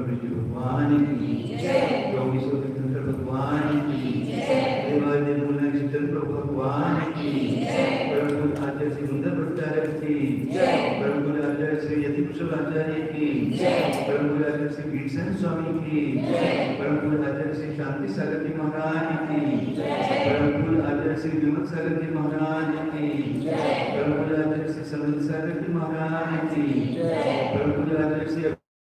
भगवान की जय, योगी शंकर भगवान की जय, देवादिदेव चंद्र भगवान की जय, परम आचार्य श्री सुंदर भट्टाचार्य की जय, परम आचार्य श्री यतिकुशल आचार्य की जय, परम आचार्य श्री भीमसेन स्वामी की जय, परम आचार्य श्री शांति सागर जी महाराज की जय, परम आचार्य श्री विमल सागर जी महाराज की जय, परम आचार्य श्री सनंद सागर जी महाराज की जय, परम आचार्य श्री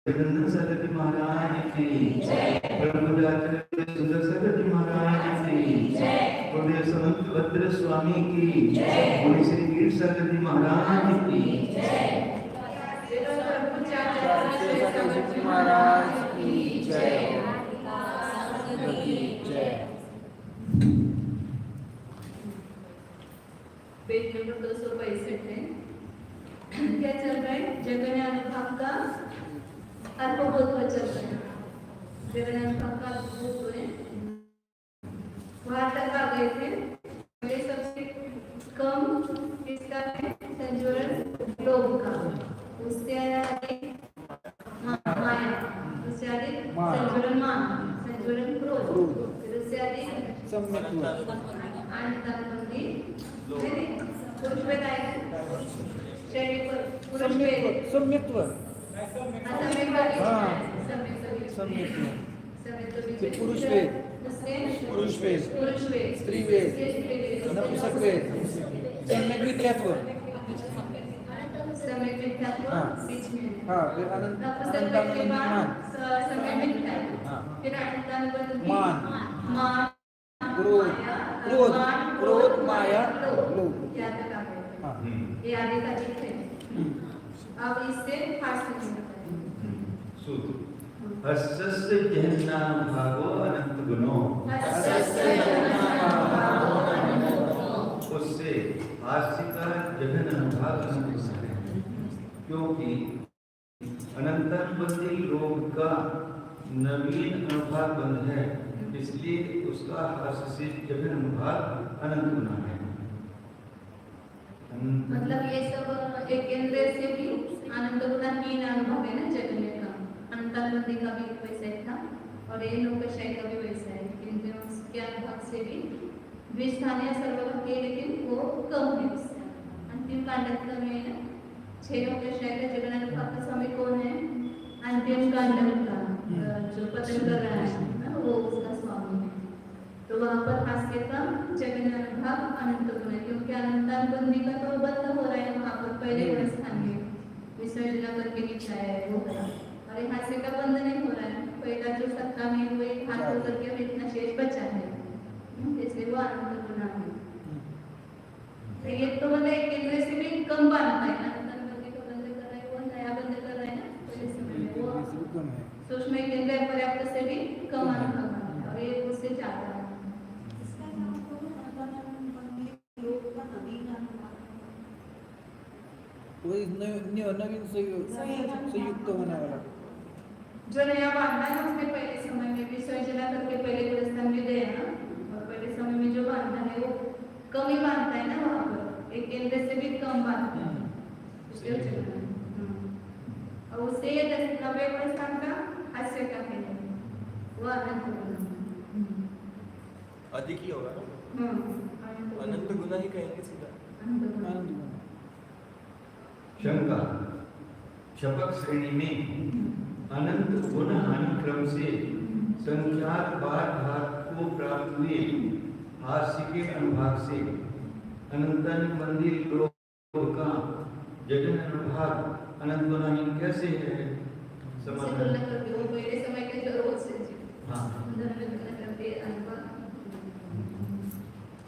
अभिनंदन सागर जी महाराज की जय, परम आचार्य सुंदर सागर जी महाराज की जय, गुरुदेव समंत भद्र स्वामी की जय, गुरु श्री वीर सागर जी महाराज की जय, महाराज की जय। पेज नंबर 265 में क्या चल रहा है? जगन्य अनुभाग का अल्पबोध चल रहा है। जगन्य अनुभाग का अल्पबोध है, वहां तक आ गए थे। पहले सबसे कम किसका है? संजोरण लोभ का। उससे आगे माया, उससे आगे संजोरण मान, संजोरण क्रोध, फिर उससे आगे पुरुष वेद, स्त्री वेद, नपुंसक वेद, सम्यक मिथ्यात्व। फिर मान, क्रोध, क्रोध, माया, लोभ। ये आगे का चित्र है। अब इससे हर्षस्य जहन्नानुभागो अनंत गुणों, उससे हास्य का जघन अनुभाग अनंत गुण है, क्योंकि अनंतानुबंधी लोभ का नवीन अनुभाग बंध है, इसलिए उसका हास्य से जघन अनुभाग अनंत गुना है। मतलब ये सब एक केंद्र से भी आनंद गुना तीन अनुभव है ना जगन्य का। अनंतानुबंधी का भी वैसा ही था और ये लोकशय का भी वैसा है, किंतु उसके अनुभव से भी द्विस्थानीय सर्वभक्ति है, लेकिन वो कम है उससे। अंतिम कांडक में है ना, 6 लोकशय का जगन्य अनुभाग का स्वामी कौन है? अंतिम कांडक का जो पतन कर रहा है वो उसका स्वामी है। तो वहाँ पर हास्य का जगन्य अनुभाग अनंत गुण है, क्योंकि अनंतानुबंधी का तो बंद हो रहा है वहाँ पर पहले गुण स्थान में विसर्जना करके निपटाया है वो है, और ये हास्य का बंद नहीं हो रहा है। पहला जो सत्ता में वो एक हाथ होकर के इतना शेष बचा है, इसलिए वो अनंत गुण है। तो ये तो मतलब एक केंद्र से भी कम बांधता है, अनंतानुबंधी को बंद कर रहा है, वो नया बंद कर रहा है ना पहले समय में, वो सूक्ष्म केंद्र पर्याप्त से भी कम अनुभव है और ये उससे ज्यादा है। नवीन संयुक्त होने वाला जो नया बांधा है उसने पहले समय में विसर्जना करके पहले गुणस्थान में गया ना, और पहले समय में जो बांधा है वो कम ही बांधता है ना, वहाँ पर एक केंद्र से भी कम बांधता है और उससे ये 90 गुणस्थान का हास्य का है वो अनंत गुना अधिक ही होगा ना, अनंत गुना ही कहेंगे सीधा। शंका, शपथ श्रेणी में अनंत गुण हानि क्रम से संख्यात बार घात को प्राप्त हुए हास्य के अनुभाग से अनंतानुबंधी लोभ का जगन अनुभाग अनंत गुणाहीन कैसे है? समाधान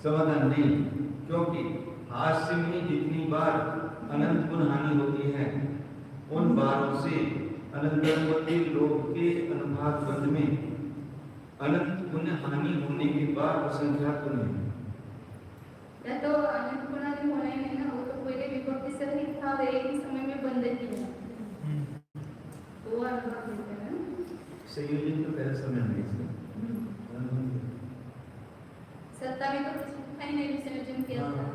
समाधान नहीं, क्योंकि हास्य में जितनी बार अनंत गुण हानि होती है उन बारों से अनंतानुबंधी लोभ के अनुभाग बंध में अनंत गुण हानि होने के बाद असंख्यात गुण है। या तो अनंत गुण हानि होना ही नहीं ना, वो तो पहले विभक्ति से ही था, एक ही समय में बंद किया तो वो अनुभव देते हैं। संयोजन तो पहले समय में सत्ता में तो कुछ था ही नहीं, विसर्जन किया था,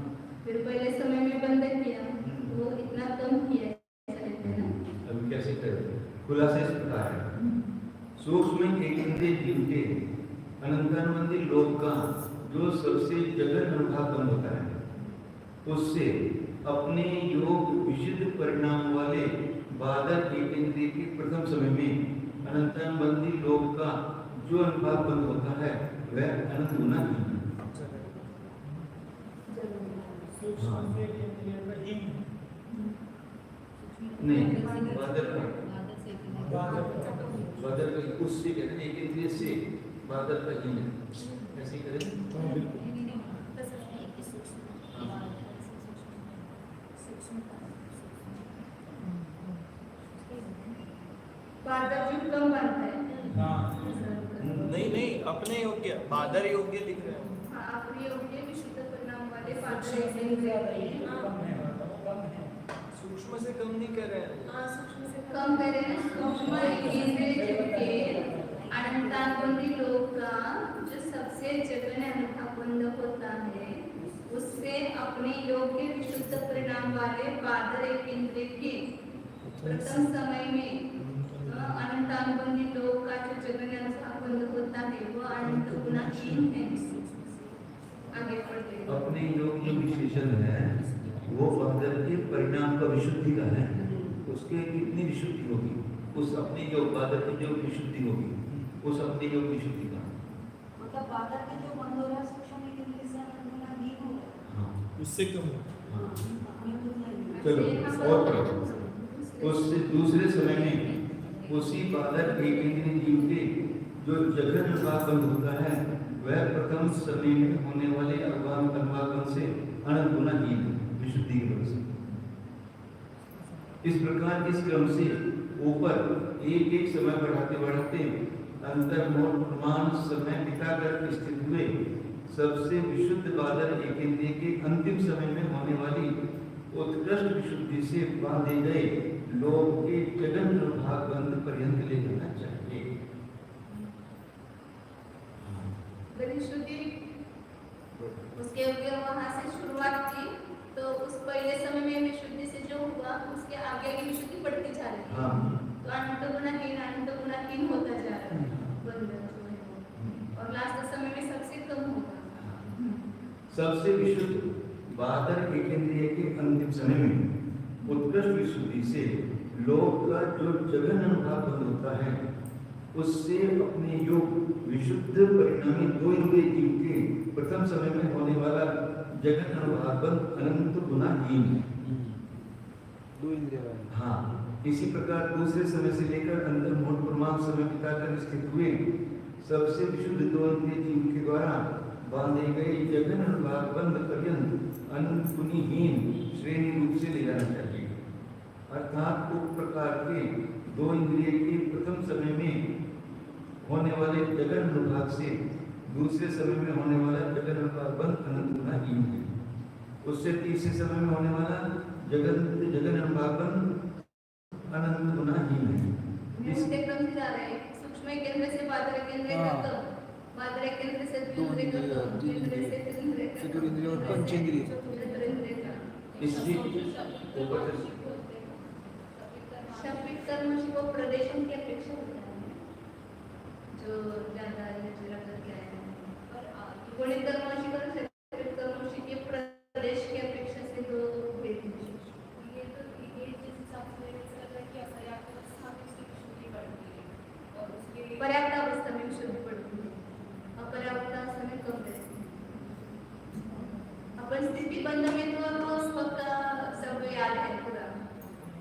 फिर पहले समय में बंद किया, वो इतना कम किया है खुलासा इस प्रकार है। सूक्ष्म एक इंद्रिय जीव के अनंतानुबंधी लोक का जो सबसे जगत अनुभागम होता है, उससे अपने योग विशुद्ध परिणाम वाले बादल एक इंद्रिय के प्रथम समय में अनंतानुबंधी लोक का जो अनुभाग बंद होता है वह अनंत गुना ही है। नहीं, बादल का उससे कहते हैं एक इंद्रिय से बादल का ही है, ऐसे करें। बादल जो कम बनता है। नहीं नहीं, अपने योग्य बादर योग्य लिख रहे हैं। हाँ, अपने योग्य विशुद्ध परिणाम वाले बादल ऐसे ही रहते हैं। सूक्ष्म से कम नहीं कर रहे हैं। कम कह रहे हैं सूक्ष्म इंद्रिय जीव के अनंतानुबंधी लोक का जो सबसे जघन्य अनुभागबंध होता है, उससे अपने योग्य विशुद्ध परिणाम वाले बादल एक इंद्रिय के प्रथम समय में अनंतानुबंधी लोक का जो जघन्य अनुभागबंध होता है वो अनंत गुणाहीन है। आगे पढ़ते हैं। अपने योग जो विशेषण है वो बादल के परिणाम का विशुद्धि का है। उसके कितनी विशुद्धि होगी, उस अपने योग बादल की जो विशुद्धि होगी उस अपने योग विशुद्धि का, मतलब बादल के जो बंद हो रहा है सूक्ष्म एक इंद्रिय से अनंत गुना नहीं हो रहा। हाँ उससे कम। चलो और पढ़ो। उससे दूसरे समय में उसी बादल एक इंद्रिय जीव के जो जगत अनुभागम होता है वह प्रथम समय में होने वाले अनुभागम से अनंत गुना ही विशुद्धि के वजह से। इस प्रकार इस क्रम से ऊपर एक एक समय बढ़ाते बढ़ाते अंतर्मोह प्रमाण समय बिताकर स्थित हुए सबसे विशुद्ध बादल एक इंद्रिय के अंतिम समय में होने वाली उत्कृष्ट विशुद्धि से बांधे गए लोग के जगन भाग बंद पर्यंत ले जाना चाहिए। विशुद्धि उसके ऊपर वहां से शुरुआत की तो उस पहले समय में विशुद्धि से जो हुआ उसके आगे की विशुद्धि बढ़ती जा रही है। तो अनंत गुणाहीन होता जा रहा है और लास्ट समय में सबसे कम होगा। सबसे विशुद्ध बादल एक इंद्रिय के अंतिम समय में उत्कृष्ट विशुद्धि से लोक का जो जगन अनुभाग बंद होता है उससे अपने योग विशुद्ध परिणामी दो इंद्रिय जीव के प्रथम समय में होने वाला जगन अनुभाग बंद अनंत गुणाहीन है। दो इंद्रिय वाले। हाँ, इसी प्रकार दूसरे समय से लेकर अंतर मोह प्रमाण समय बिताकर स्थित हुए सबसे विशुद्ध दो इंद्रिय जीव के द्वारा बांधे गए जगन अनुभाग बंद पर्यंत अनंत गुणहीन श्रेणी रूप से ले जाना चाहिए। अर्थात उस प्रकार के दो इंद्रिय के प्रथम समय में होने वाले जगन अनुभाग से दूसरे समय में होने वाला जगन अनुभाग बंद अनंत गुणाहीन है। उससे तीसरे समय में होने वाला जगन अनुभाग बंद अनंत गुणाहीन है। इसके क्रम से जा रहे हैं। सूक्ष्म केंद्र से बादल केंद्र तक, बादल केंद्र से द्विंद्रिय तक, द्विंद्रिय से त्रिंद्रिय तक, चतुरिंद्रिय और पंचेंद्रिय। चतुरिंद्रिय तक। इसलिए ऊपर से शब्दिक कर्म को प्रदेशों की अपेक्षा होता है जो ज्यादा नेचुरल करके आए हैं। गुणित कर्मों कर शब्दिक कर्मों के प्रदेश की अपेक्षा से दो भेद हैं। ये तो ये जिस हिसाब से इसका है कि अपर्याप्त अवस्था में उसकी विशुद्धि बढ़ती है और उसके पर्याप्त अवस्था में विशुद्धि बढ़ती है, अपर्याप्त अवस्था में कम रहती है। अपन स्थिति बंध में तो स्वतः सब याद है पूरा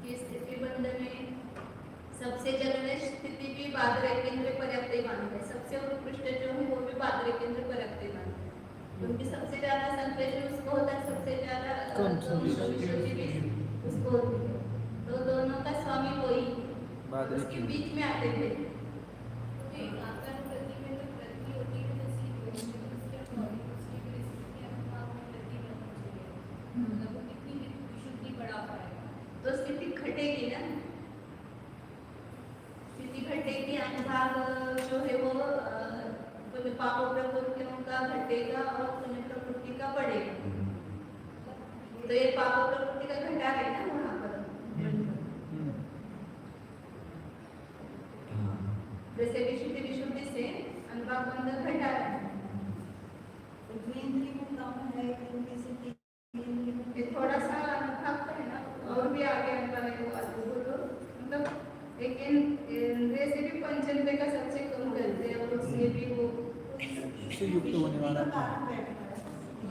कि स्थिति बंध में सबसे जगन्य स्थिति भी बादल केंद्र पर्याप्त ही मानते हैं। सबसे उत्कृष्ट जो है वो भी बादल केंद्र पर्याप्त ही मानते हैं क्योंकि सबसे ज्यादा संश्लेषण उसको होता है, सबसे ज्यादा विशुद्धि भी उसको होती है। तो दोनों का स्वामी वही उसके बीच में आते थे। तो स्थिति घटेगी ना, स्थिति घटेगी, अनुभाग जो है वो पापों प्रवृत्तियों का घटेगा और पुण्य प्रवृत्ति का बढ़ेगा। तो ये पापों प्रवृत्ति का घटा है ना वहाँ पर। जैसे विशुद्धि विशुद्धि से अनुभाग बंध घटा है, द्विइंद्रिय में कम है क्योंकि से तीन ये थोड़ा सा अनुभाग है ना, और भी आगे वाले को बोलो, मतलब एक इंद्रिय से भी पंचेंद्रिय का सबसे कम करते हैं और उससे भी वो से युक्त होने वाला था।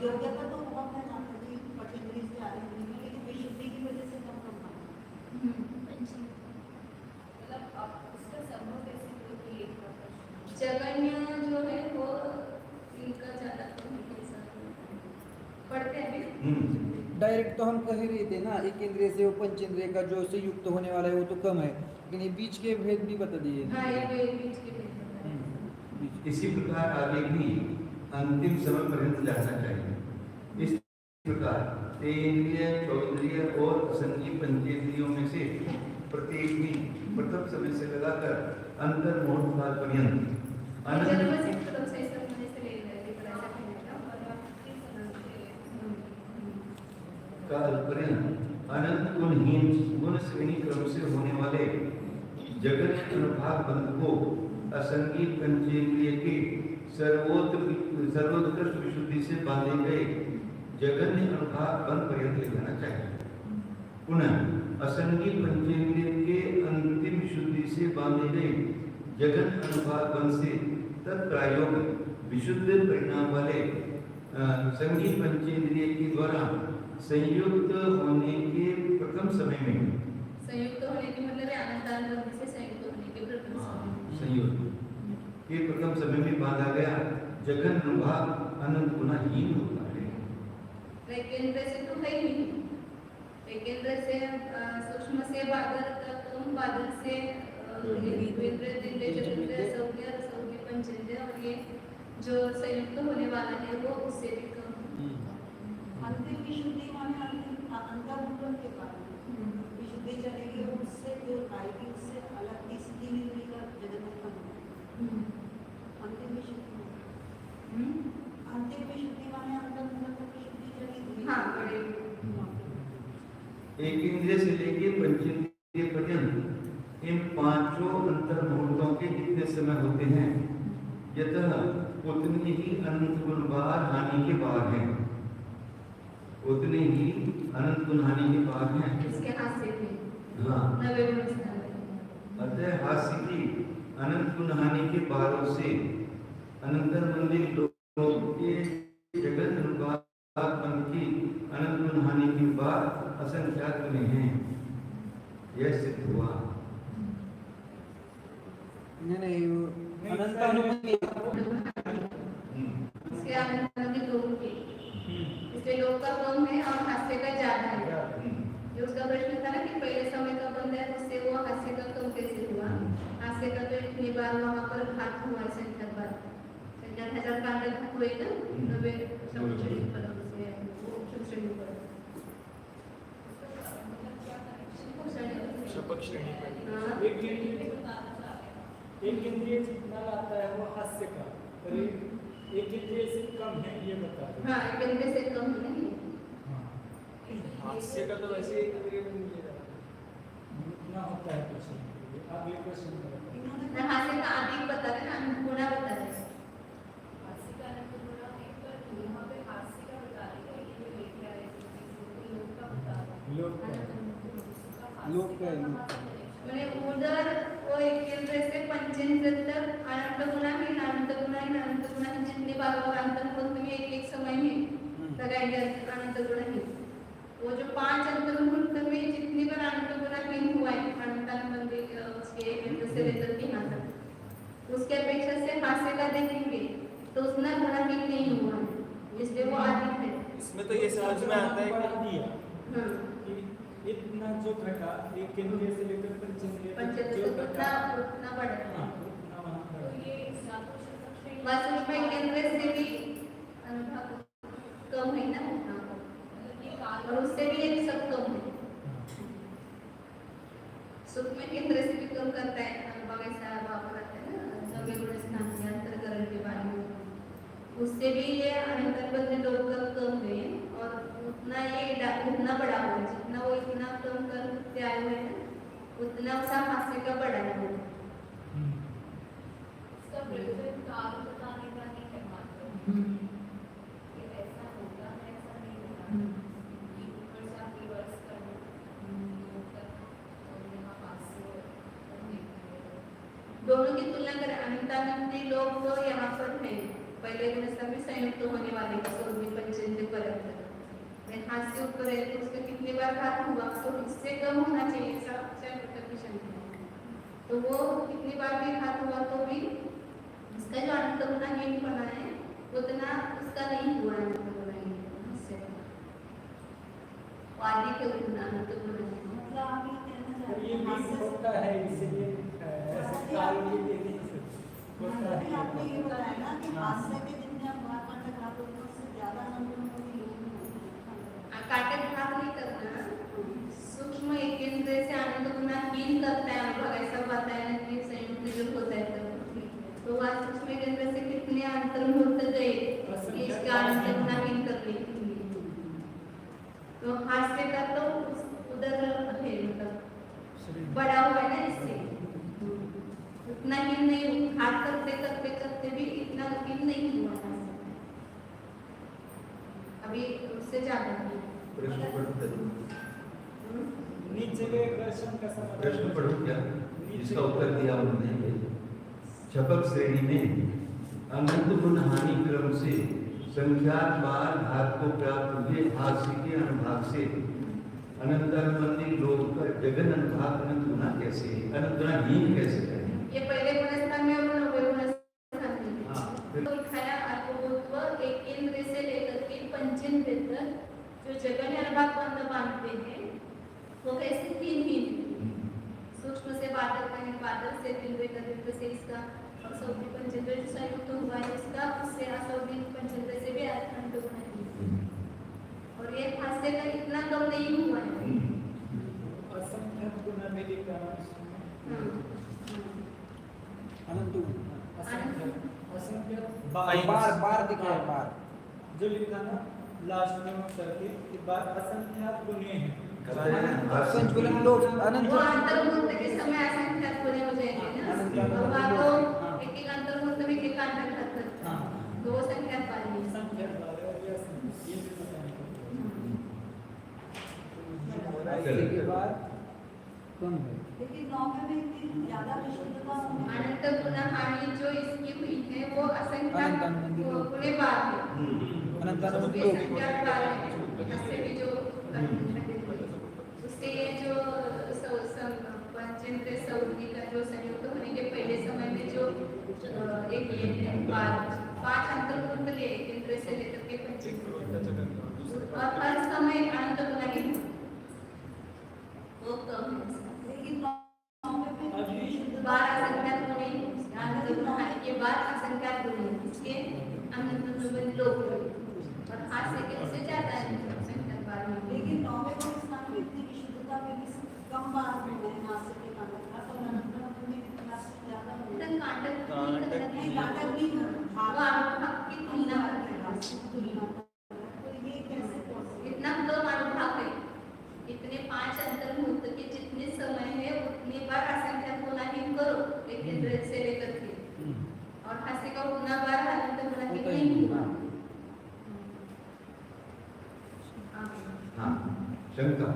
योग्यता तो बहुत है माता जी पंचेंद्रिय से आ रही है, लेकिन विशुद्धि की वजह से कम कम है। मतलब आप उसका संभव कैसे कोई कि एक प्रश्न जगन्य जो है वो इनका ज्यादा कम पढ़ते हैं। डायरेक्ट तो हम कह ही रहे थे ना, एक इंद्रिय से वो पंचेंद्रिय का जो से युक्त होने वाला है वो तो कम है, लेकिन ये बीच के भेद भी बता दिए। हाँ, ये भी बीच के भेद होता है। बीच। इसी प्रकार आगे भी अंतिम समय पर्यंत जाना चाहिए। इस प्रकार तेन्द्रिय, चौंद्रिय और असंगीय पंचेंद्रियों में से प्रत्येक भी प्रथम समय से लगाकर अंतर्मोह काल पर्यंत जन्म से प्रथम से समझने से ले रहे हैं, काल पर्यंत अनंत गुणहीन गुण श्रेणी क्रम से होने वाले जगत अनुभाग बंध को असंगीय पंचेंद्रिय के सर्वोत्कृष्ट विशुद्धि से बांधे गए जगन्य अनुभाग बंध पर्यंत ले जाना चाहिए। पुनः असंगीय पंचेंद्रिय के अंतिम विशुद्धि से बांधे गए जगत अनुभाग बंध से तत्प्रायोग विशुद्ध परिणाम वाले संगीत पंचेंद्रिय के द्वारा संयुक्त होने के प्रथम समय में संयुक्त होने के मतलब है अनंतानुबंध से संयुक्त होने के प्रथम समय। संयुक्त के प्रथम समय में बांधा गया जगन अनुभाग अनंत गुणाहीन होता है। केंद्र से तो है ही नहीं, केंद्र से सूक्ष्म से बादल तक बादल से इंद्रिय दिव्य चतुर्थ सौख्य सौख्य पंचेंद्रिय और ये जो संयुक्त होने वाला है वो उससे भी कम। अंतिम विशुद्धि माने अंतिम अंतर्मुख के बाद विशुद्धि चलेगी और उससे जो आएगी उससे अलग तीसरी इंद्रिय का जगत में कम है। अंतिम विशुद्धि माने अंतर्मुख की विशुद्धि चलेगी। हाँ, बड़े एक इंद्रिय से लेकर पंचेंद्रिय पर्यंत इन पांचों अंतर्मुहूर्तों के जितने समय होते हैं यतः उतनी ही अनंत गुण बाहर हानि के बाहर हैं, उतने ही अनंत गुण हानि के बाहर हैं। इसके हाथ से भी हाँ, नवे गुण स्थान अतः हास्य की अनंत गुण हानि के बाहरों से अनंतर मंदिर लोग के जगत अनुपात की अनंत गुण हानि के बाद असंख्यात गुण हैं, यह सिद्ध हुआ। नहीं अनंतानुबंध इसके अनंतानुबंध लोग के इसलिए लोग का कम है और हास्य का ज्यादा है। जो उसका प्रश्न था ना कि पहले समय का बंद है उससे वो हास्य का कम कैसे हुआ। हास्य का तो इतनी बार वहाँ पर घात हुआ है, संख्यात बार 5000 कांड घात हुए ना, नवे समुचरी पर से वो समुचरी पर शपक श्रेणी पर हाँ, एक इंद्रिय जितना आता है वो हास्य का, और एक इंद्रिय से कम है ये बता दो। हाँ, एक इंद्रिय से कम नहीं। हास्य का तो वैसे एक इंद्रिय में नहीं ले उतना होता है कुछ। आप ये क्वेश्चन करो। हास्य का आदि बता रहे ना, अनुगुणा बता रहे हैं। हास्य का अनंत गुणा है, पर यहाँ पे हास्य का बता रहे हैं, ये लेके आए थे, लोग का बता रहे लोग का लोग का मैंने उधर वो एक केंद्र से पंचेंद्र तक अनंत गुणा ही अनंत गुणा ही जितने बार और अंतर्मुख में एक समय में लगाएंगे अनंत गुणा ही। वो जो 5 अंतर्मुख में जितनी बार अनंत गुणा ही हुआ है अनंतानुबंध उसके केंद्र से लेकर के यहाँ तक, उसके अपेक्षा से हास्य का देखेंगे तो उतना गुणा ही नहीं हुआ है, इसलिए वो अधिक है। इसमें तो ये समझ में आता है बढ़ा दिया हाँ, कि इतना जो घटा एक इंद्रिय से लेकर पंचेंद्रिय तक पंचेंद्र जो से घटा उतना बढ़ा हाँ, है। उतना वहाँ तो बढ़ा। ये सातों शतक श्रेणी वास्तव में केंद्र से भी अनुभाग कम है ना, मतलब ये काल और उससे भी एक सब कम है। सुख में केंद्र से भी कम करता है, अनुभाग ऐसा भाव करता है ना, नवे गुण स्थान के अंतर्करण के बारे में, उससे भी ये अनंतरबंध लोग का कम है और उतना ये उतना बड़ा हुआ है, जितना वो इतना कम कर के आए हुए हैं उतना उसका हास्य का बड़ा है। प्रेजेंट काल बताने का नहीं है मात्र ये ऐसा होगा ऐसा नहीं होगा कि ऊपर से आप रिवर्स कर लो और यहाँ पास से दोनों की तुलना करें अनंतानंदी लोग तो यहाँ पर है पहले गुणस्तर में संयुक्त होने वाले सौम्य पंचेंद्र पर्यंत हाथ से ऊपर है तो उसका कितनी बार घात हुआ तो इससे कम होना चाहिए तो वो कितनी बार भी घात हुआ तो भी उसका जो अनंत गुना हीन बना है उतना उसका नहीं हुआ अनंत गुना हीन उससे आदि के उतना अनंत गुना मतलब आप ये कहना और ये चाहते भी होता है इसलिए ऐसे काल के लिए नहीं होता हैं है आपने ये बताया ना कि हास्य के जितने आप भाग घात होते हैं उससे ज्यादा नंबर कोई लोग नहीं होते काटे भाग नहीं करना सूक्ष्म एक केंद्र से आनंद गुना हीन करता है अनुभव ऐसा बताया ना कि संयुक्त जो होता है तो वह सूक्ष्म केंद्र से कितने अंतर्मुहूर्त गए कि इसका आनंद गुना हीन करने के लिए तो हास्य का तो उधर है मतलब बड़ा हुआ है ना इससे उतना ही नहीं हाथ करते करते करते भी इतना हीन नहीं हुआ अभी उससे ज्यादा प्रश्न पढ़ो नीचे के प्रश्न का समाधान प्रश्न पढ़ो क्या इसका उत्तर दिया उन्होंने छपक श्रेणी में अनंत गुण हानि क्रम से संख्यात बार घात को प्राप्त हुए हास्य के अनुभाग से अनंतानुबंधी लोग का जगन अनुभाग अनंत गुना कैसे अनंत गुना हीन कैसे है ये पहले गुणस्थान में और नवे गुणस्थान में तो दिखाया अल्पभूत्व एक केंद्र से लेकर के पंचेंद्र तक जो जगन अनुभाग बंध बांधते हैं वो कैसे तीन हीन सूक्ष्म से बादल का बादल से बिंदु एकत्रित से इसका और सौदी पंचेंद्र जो संयुक्त हुआ है इसका उससे असौदी पंचेंद्र से भी अनंत गुना है और ये हास्य का इतना कम नहीं हुआ है असंख्यात गुना मेरी अनंत असंख्यात बार बार दिखाया बार जो लिखा ना लास्ट में करके कि बार असंख्यात गुणे हैं संचलन लोग अनंत वो अंतर्मुहूर्त के समय असंख्यात गुणे हो जाएंगे ना और आपको एक एक अंतर्मुहूर्त में एक अंतर करता हाँ दो संख्यात पानी संख्यात वाले और ये असंख्यात ये भी पता हास्य के बाद कम है लेकिन नौवे में इतनी ज्यादा विशुद्धता अनंत गुना हानि जो इसकी हुई है वो असंख्यात अनंतानुबंधी लोग। गुणे बार है अनंतानुबंधी उसके लोग संख्यात बार है इससे भी जो उससे ये जो पंचेंद्र सौदी का जो संयुक्त होने के पहले समय में जो एक ये है पांच अंतर्मुहूर्त ले केंद्र से लेकर के पंचेंद्र और हर समय अनंत गुना ही वो कम है लेकिन नौवे में अभी बार असंख्यात गुणे अनंत गुना के बाद असंख्यात गुणे इसके अनंत लोग और हास्य के उससे ज्यादा है असंख्यात बार में लेकिन नौवे को स्थान में इतनी विशुद्धता में भी कम बार हुए हैं हास्य के कारण का तो अनंत में इतना ज्यादा हुए हैं। नहीं नाटक नहीं वो करना अनुभव की तुलना करते हैं तो ये कैसे possible? इतना कम अनुभव है इतने पांच अंतर्मुहूर्त के जितने समय है उतनी बार असंख्यात गुना ही करो एक केंद्र से लेकर के और हास्य का गुना बार अनंत गुना ही नहीं हुआ हाँ शंका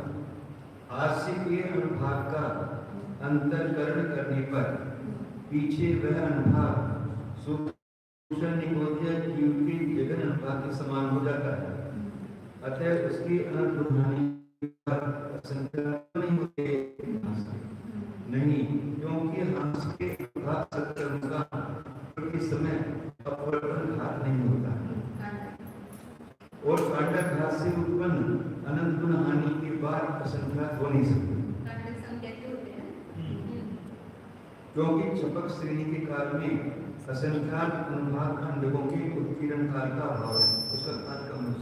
हास्य के अनुभाग का अंतरकरण करने पर पीछे वह अनुभाग सूक्ष्म निकोदिया जीव के जगन अनुभाग के समान हो जाता है अतः उसकी अनंत हानि नहीं होते नहीं क्योंकि हास्य के अनुभाग सत्कर्म का इस समय अपवर्तन घात नहीं होता और कांडक घात से उत्पन्न अनंत गुण हानि के बाद असंख्यात हो नहीं सकते क्योंकि छपक श्रेणी के काल में असंख्यात अनुभाग खंडकों के उत्पीड़न काल का अभाव है उसका काल कम हो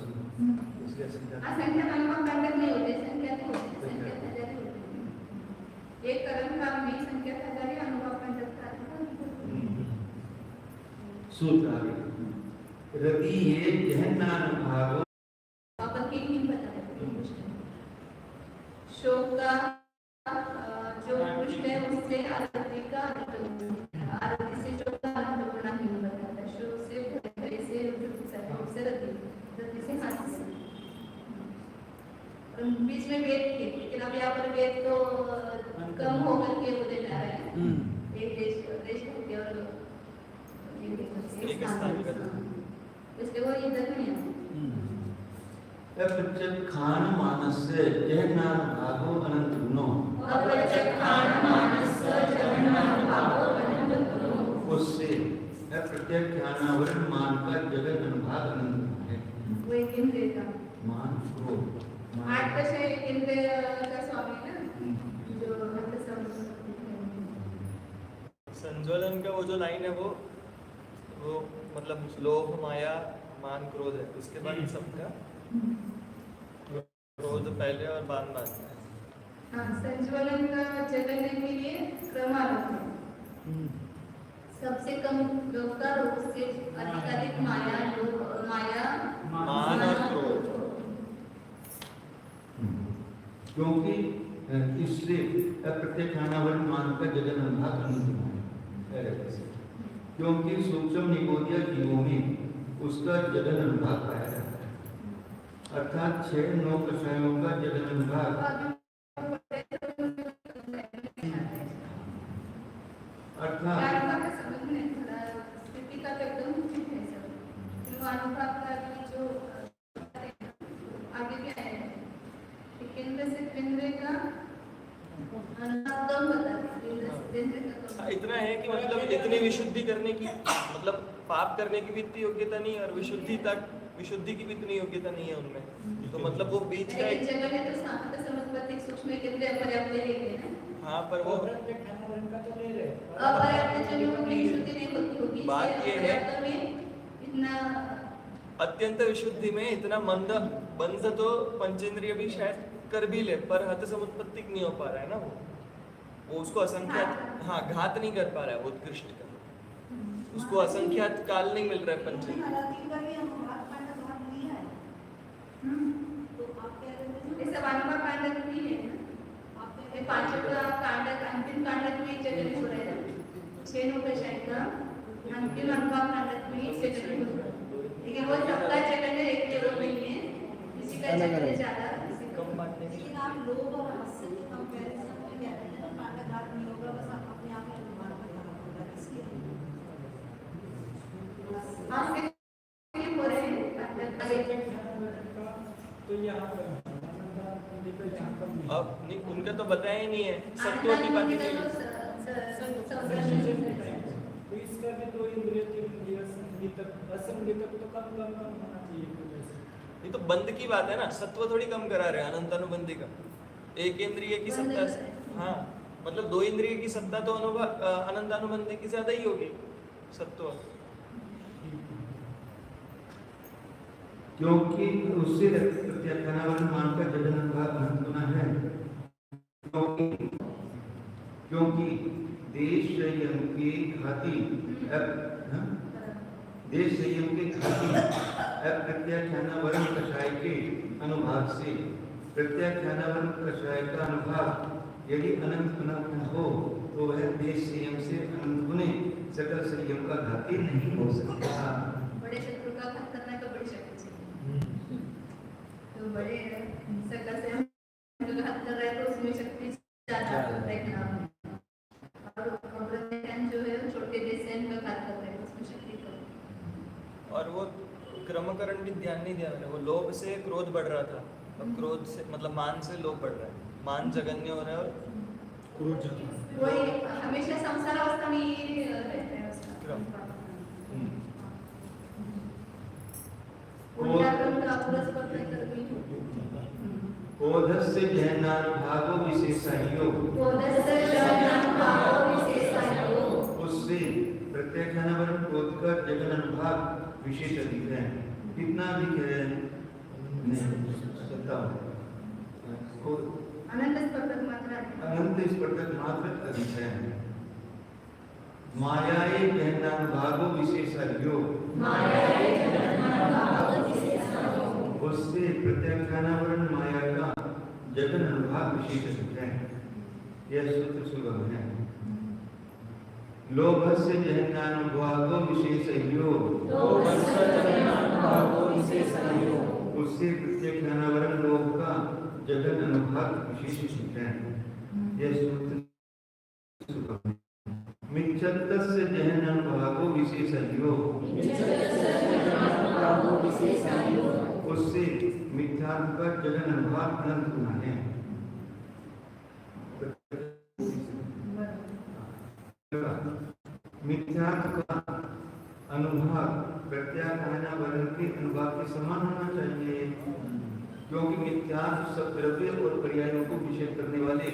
इसलिए असंख्यात अनुभव कांडक नहीं होते संख्यात होते संख्यात हजार होते एक कर्म काम में संख्यात हजार अनुभव कांडक का सूत्र आगे रति ये जहन्नानुभागो अपन की नहीं बता शोक का जो पृष्ठ है उससे आरती का आरती से शोक का अंत होना भेद तो कम होकर के वो दिखा रहे हैं हम्म। एक देश के और एक स्थान का। इसलिए वो इधर नहीं है अप्रत्यक्षान मानस्य जगन्नाथ भागो अनंत गुणों अप्रत्यक्षान मानस्य जगन्नाथ भागो अनंत गुणों उससे अप्रत्यक्षानावरण मान का जगत अनुभाग अनंत है। वो एक इंद्रिय का मान क्रोध आठ कसे एक इंद्रिय का स्वामी ना जो अंत संज्वलन का वो जो लाइन है वो मतलब लोभ माया मान क्रोध है, उसके बाद सबका क्रोध पहले और बाद में आता है। हाँ संज्वलन का जगने के लिए क्रमागत है सबसे कम लोभ का रोग से अधिक माया लोभ माया मान और क्रोध। क्योंकि इससे अप्रत्यक्षानावरण मान का जगत अनुभाग अनंत है। क्योंकि सूक्ष्म निगोदिया जीवों में उसका जगत अनुभाग पाया जाता है अर्थात 6-9 कषायों का जगत अनुभाग इतना है कि मतलब इतनी विशुद्धि करने की मतलब पाप करने की भी इतनी योग्यता नहीं और विशुद्धि की भी इतनी योग्यता नहीं है उनमें, तो मतलब वो बीच का एक जगह है तो सात समझपति सूक्ष्म केंद्र पर्याप्त लेंगे ना। हाँ पर वो का तो ले रहे अपर्याप्त चलिए की विशुद्धि नहीं होती होगी बात ये है इतना अत्यंत विशुद्धि में इतना मंद बंध तो पंचेंद्रिय भी शायद कर भी ले पर हत समुत्पत्तिक नहीं हो पा रहा है ना वो उसको असंख्यात हाँ घात नहीं कर पा रहा है वो उत्कृष्ट का, उसको असंख्यात काल नहीं मिल रहा है पंचेंद्रिय। ऐसा वानवा कांड भी है ना ये पांचों का कांड अंतिम कांड में जगह हो रहा है 6-9 कषाय का अंतिम वानवा कांड में जगह हो रहा है लेकिन वो सबका जगह एक जगह नहीं है किसी का जगह ज्यादा कम बांटने की लेकिन आप लोभ और हास्य के कंपैरिजन में कहते हैं ना कांडाघात नहीं होगा बस आप अपने आप में अनुमान लगाना होगा इसलिए हास्य के हो रहे हैं तो यहाँ पर अब नहीं उनका तो बताया ही नहीं है सत्व की बात नहीं तो इसका भी तो इंद्रिय तीन इंद्रिय संगीतक असंगीतक तो कम होना चाहिए। ये तो बंद की बात है ना, सत्व थोड़ी कम करा रहे हैं अनंत अनुबंधी का। एक इंद्रिय की सत्ता हाँ मतलब 2 इंद्रिय की सत्ता तो अनंत अनुबंधी की ज्यादा ही होगी सत्व, क्योंकि उससे प्रत्यक्षानावरण मान का जगत अनुभाग अनंत गुना है। क्योंकि देश संयम के घाती देश संयम के घाती अप्रत्यक्षानावरण कषाय के अनुभाग से प्रत्यक्षानावरण कषाय का अनुभाग यदि अनंत गुना हो तो वह देश संयम से अनंत गुने सकल संयम का घाती नहीं हो सकता। बड़े शत्रु का घात करना तो बड़ी शक्ति चाहिए तो बड़े सकल से जो घात कर रहा है तो उसमें शक्ति ज्यादा है और जो है छोटे देश से इनका घात कर रहे हैं उसमें शक्ति कम। और वो क्रमकरण भी ध्यान नहीं दिया मैंने, वो लोभ से क्रोध बढ़ रहा था, अब क्रोध से मतलब मान से लोभ बढ़ रहा है, मान जगन्य हो रहा है और वही हमेशा संसार अवस्था में ये रहता है उसका क्रम। उल्टा क्रम का पुरस्कार कर भी क्रोधस्य जहन्नानुभागो विशेषायो उससे प्रत्यक्षानावरण क्रोध का जगन अनुभाग विशेष अधिक है। कितना अधिक है? अनंत स्पर्धक मात्रा अनंत स्पर्धक मात्र अधिक है। मायाए जहन्नानुभागो विशेषायो उससे प्रत्यक्षानावरण माया का जगन अनुभाग विशेष है। यह सूत्र सुगम है। लोभस्य जहन्नानुभागो विशेषयो उससे प्रत्यक्षानावरण लोभ का जगन अनुभाग विशेष है। यह सूत्र मिच्छत्तस्य जहन अनुभागो विशेषज्ञो, उससे मिथ्यात्व का जगन अनुभाग अनंत गुना है। मिथ्यात्व का अनुभाग प्रत्याख्यान वर्ण के अनुभाग के समान होना चाहिए, क्योंकि मिथ्यात्व सब द्रव्य और पर्यायों को विषय करने वाले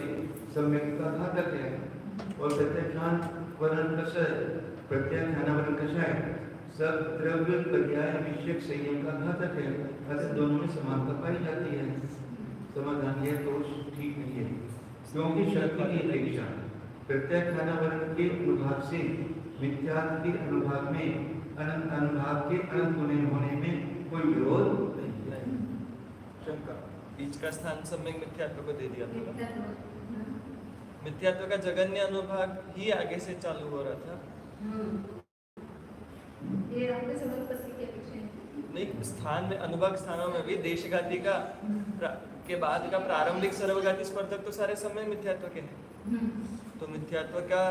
सम्यक का घातक है, और प्रत्याख्यान वर्ण कषय प्रत्याख्यान वर्ण कषय सब द्रव्य पर्याय विषयक संयम का घातक है। अतः दोनों में समानता पाई जाती है। समाधान यह दोष ठीक नहीं है, क्योंकि शक्ति की अपेक्षा प्रत्याख्यान वर्ण के अनुभाग से मिथ्यात्व के अनुभाग में अनंत अनुभाग के अनंत गुणे होने में कोई विरोध नहीं है। शंका, बीच का स्थान सम्यक मिथ्यात्व को दे दिया था। मिथ्यात्व। मिथ्यात्व का जगन्य अनुभाग ही आगे से चालू हो रहा था। ये आपके समर्पति की अपेक्षा है। नहीं, स्थान में अनुभाग स्थानों में भी देशघाती का के बाद का प्रारंभिक सर्वघाती स्पर्धक तो सारे समय मिथ्यात्व के हैं। तो मिथ्यात्व का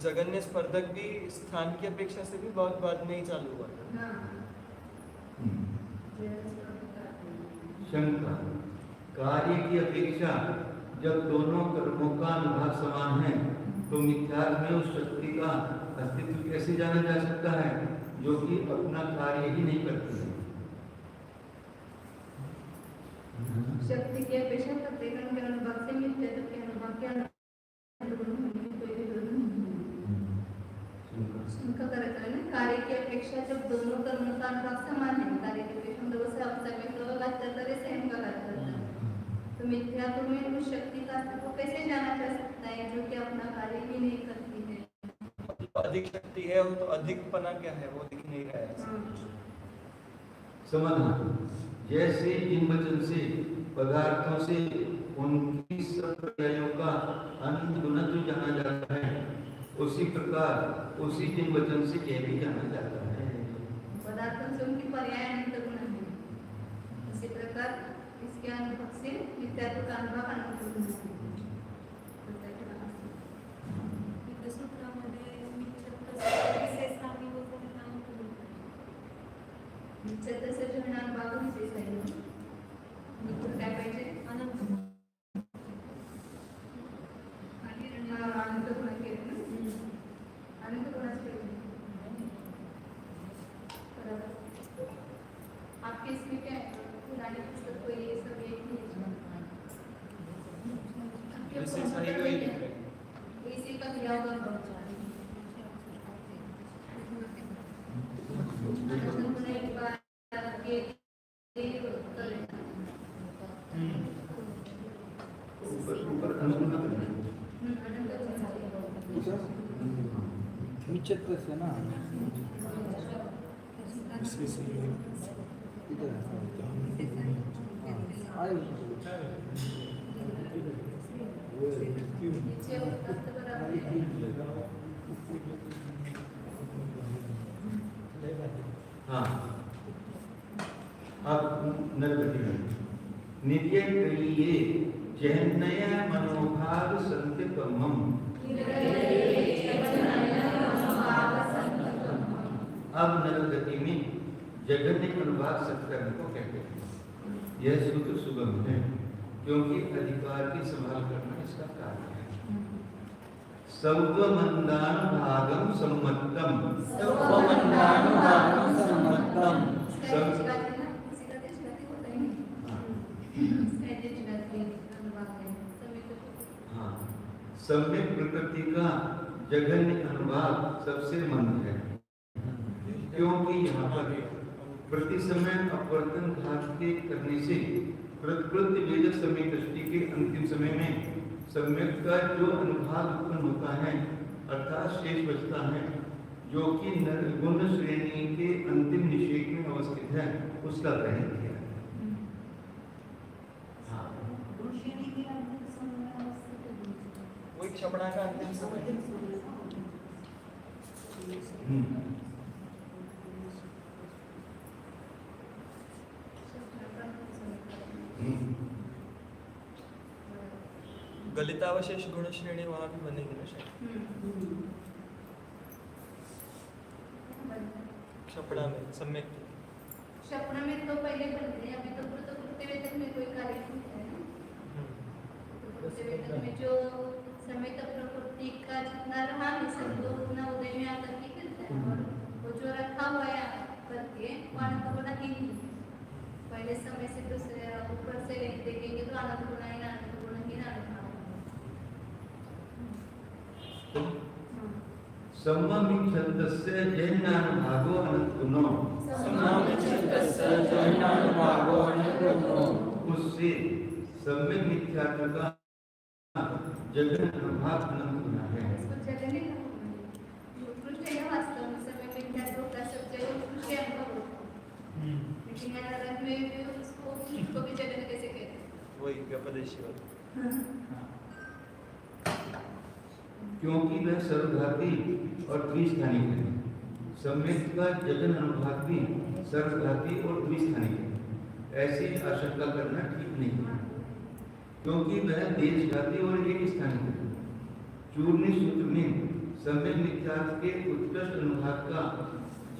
जगन्य स्पर्धक भी स्थान की अपेक्षा से भी बहुत बाद में ही चालू हुआ था। शंका, कार्य की अपेक्षा जब दोनों कर्मों का अनुभाग समान है तो मिथ्यात्व में उस शक्ति का अस्तित्व कैसे जाना जा सकता है जो कि अपना कार्य ही नहीं करती है। शक्ति की अपेक्षा प्रत्येक के अनुभाग से मिथ्यात्व के अनुभाग के उनका करता है ना, कार्य की अपेक्षा जब दोनों कर्मों का अनुभाग समान है, कार्य की अपेक्षा मतलब उसे अवसर में तो बात करता है सेम का बात करता है, तो मिथ्यात्व में उस शक्ति का अस्तित्व कैसे जाना जा सकता है जो कि अपना कार्य ही नहीं करती है। अधिक शक्ति है वो, तो अधिकपना क्या है वो दिख नहीं रहा है। समाधान, जैसे इन वचन से पदार्थों से उनकी सब पर्यायों का अनंत गुणत्व जाना जाता है, उसी प्रकार उसी जिन वचन से यह भी जाना जाता है। पदार्थों से उनकी पर्याय अनंत गुण है, इसी प्रकार इसके अनुभव से मिथ्यात्व का अनुभव अनंत गुण है। मिथ्यात्व से जो अनुभव विशेष आहे निकुण काय पाहिजे अनंत आणि अनंत गुण केले ना, अनंत गुणाचे बराबर। आपके इसमें क्या है, पुराने पुस्तक को ये सब एक ही विशेष है वही दिख रहा है। इसी का दिया हुआ अनंत गुण एक बार के ऊपर अनुगुण मिच्छत्व से ना इधर आए हाँ, अब नरगति में नित्य कलिये जहन्नय मनोभाव संत्यकमम। अब नरगति में जगन्य अनुभाग सत्कर्म को कहते हैं। यह सूत्र सुगम है क्योंकि अधिकार की संभाल करना इसका कार्य है। सौत्वमंदानुभागम सम्मतम, सम्यक प्रकृति का जघन्य अनुभाग सबसे मंद है, क्योंकि यहाँ पर प्रति समय अपवर्तन घात के करने से प्रकृति वेद समय दृष्टि के अंतिम समय में सम्यक का जो अनुभाग उत्पन्न होता है अर्थात शेष बचता है जो कि निर्गुण श्रेणी के अंतिम निषेध में अवस्थित है, उसका ग्रहण किया है। हाँ, वही क्षमणा का अंतिम समय। गलितावशेष गुण श्रेणी वहाँ भी बनेगी ना शायद क्षपणा में सम्यक क्षपण में तो पहले बनते हैं, अभी तो कृत्यवेदन में कोई कार्य नहीं है ना। कृत्यवेदन में जो समय तक प्रकृति का जितना रहा है सब तो उतना उदय में आकर के करता है, और वो जो रखा हुआ है करके वो आनंद गुना ही नहीं। पहले समय से दूसरे ऊपर से देखेंगे तो आनंद गुना ही आनंद रखा सम्मामिच्छन्तस्य जैनानुभागो अनंतुनो उससे सम्यक मिथ्यात्व का जगन अनुभाग अनंतुना है। इसको जगह नहीं कहूँगी, उत्कृष्ट है वास्तव में समय मिथ्यात्व का सब जगह उत्कृष्ट अनुभव होता है, लेकिन यहाँ रंग में भी उसको भी जगह कैसे कहते हैं? वही व्यपदेशी वाला। क्योंकि वह सर्वघाती और द्विस्थानिक है। सम्यक का जगन अनुभाग भी सर्वघाती और द्विस्थानिक है, ऐसी आशंका करना ठीक नहीं है, क्योंकि वह देशघाती और एक स्थानिक है। चूर्णी सूत्र में सम्यक मिथ्यार्थ के उत्कृष्ट अनुभाग का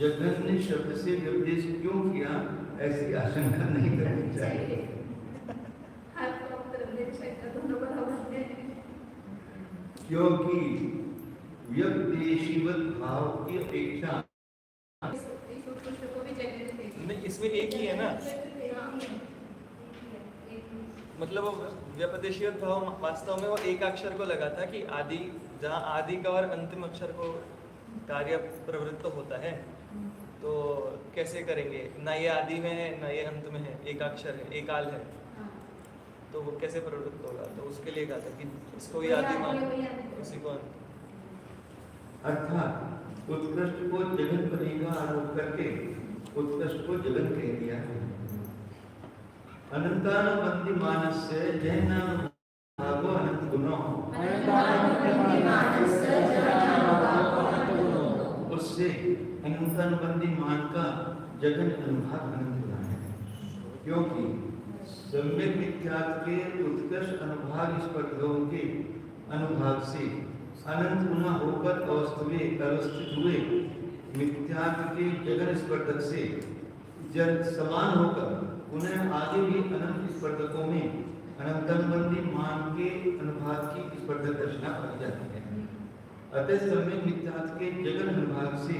जघन्य शब्द से व्यपदेश क्यों किया, ऐसी आशंका नहीं करनी चाहिए। क्योंकि व्यपदेशीवत भाव की अपेक्षा नहीं, इसमें एक ही है ना, मतलब व्यपदेशीय भाव वास्तव में वो एक अक्षर को लगा था कि आदि, जहाँ आदि का और अंतिम अक्षर को कार्य प्रवृत्त होता है, तो कैसे करेंगे? ना ये आदि में है ना ये अंत में है, एक अक्षर है, एक काल है, तो वो कैसे प्रवृत्त होगा? तो उसके लिए कहा था कि इसको ही आदि मान, उसी को अंत। अर्थात उत्कृष्ट को जगन पति का आरोप करके उत्कृष्ट को जगन कह दिया है। अनंतानुबंधी मानस से जैनानुभागो अनंत गुणों, उससे अनंतानुबंधी मान का जगन अनुभाग अनंत गुना है, क्योंकि सम्यक मिथ्यात्व के उत्कृष्ट अनुभाग स्पर्धों के अनुभाग से अनंत गुना होकर अवस्थित हुए मिथ्यात्व के जगन स्पर्धक से जब समान होकर उन्हें आगे भी अनंत स्पर्धकों में अनंतानुबंधी मान के अनुभाग की स्पर्धक रचना पाई जाती है। अतः सम्यक मिथ्यात्व के जगन अनुभाग से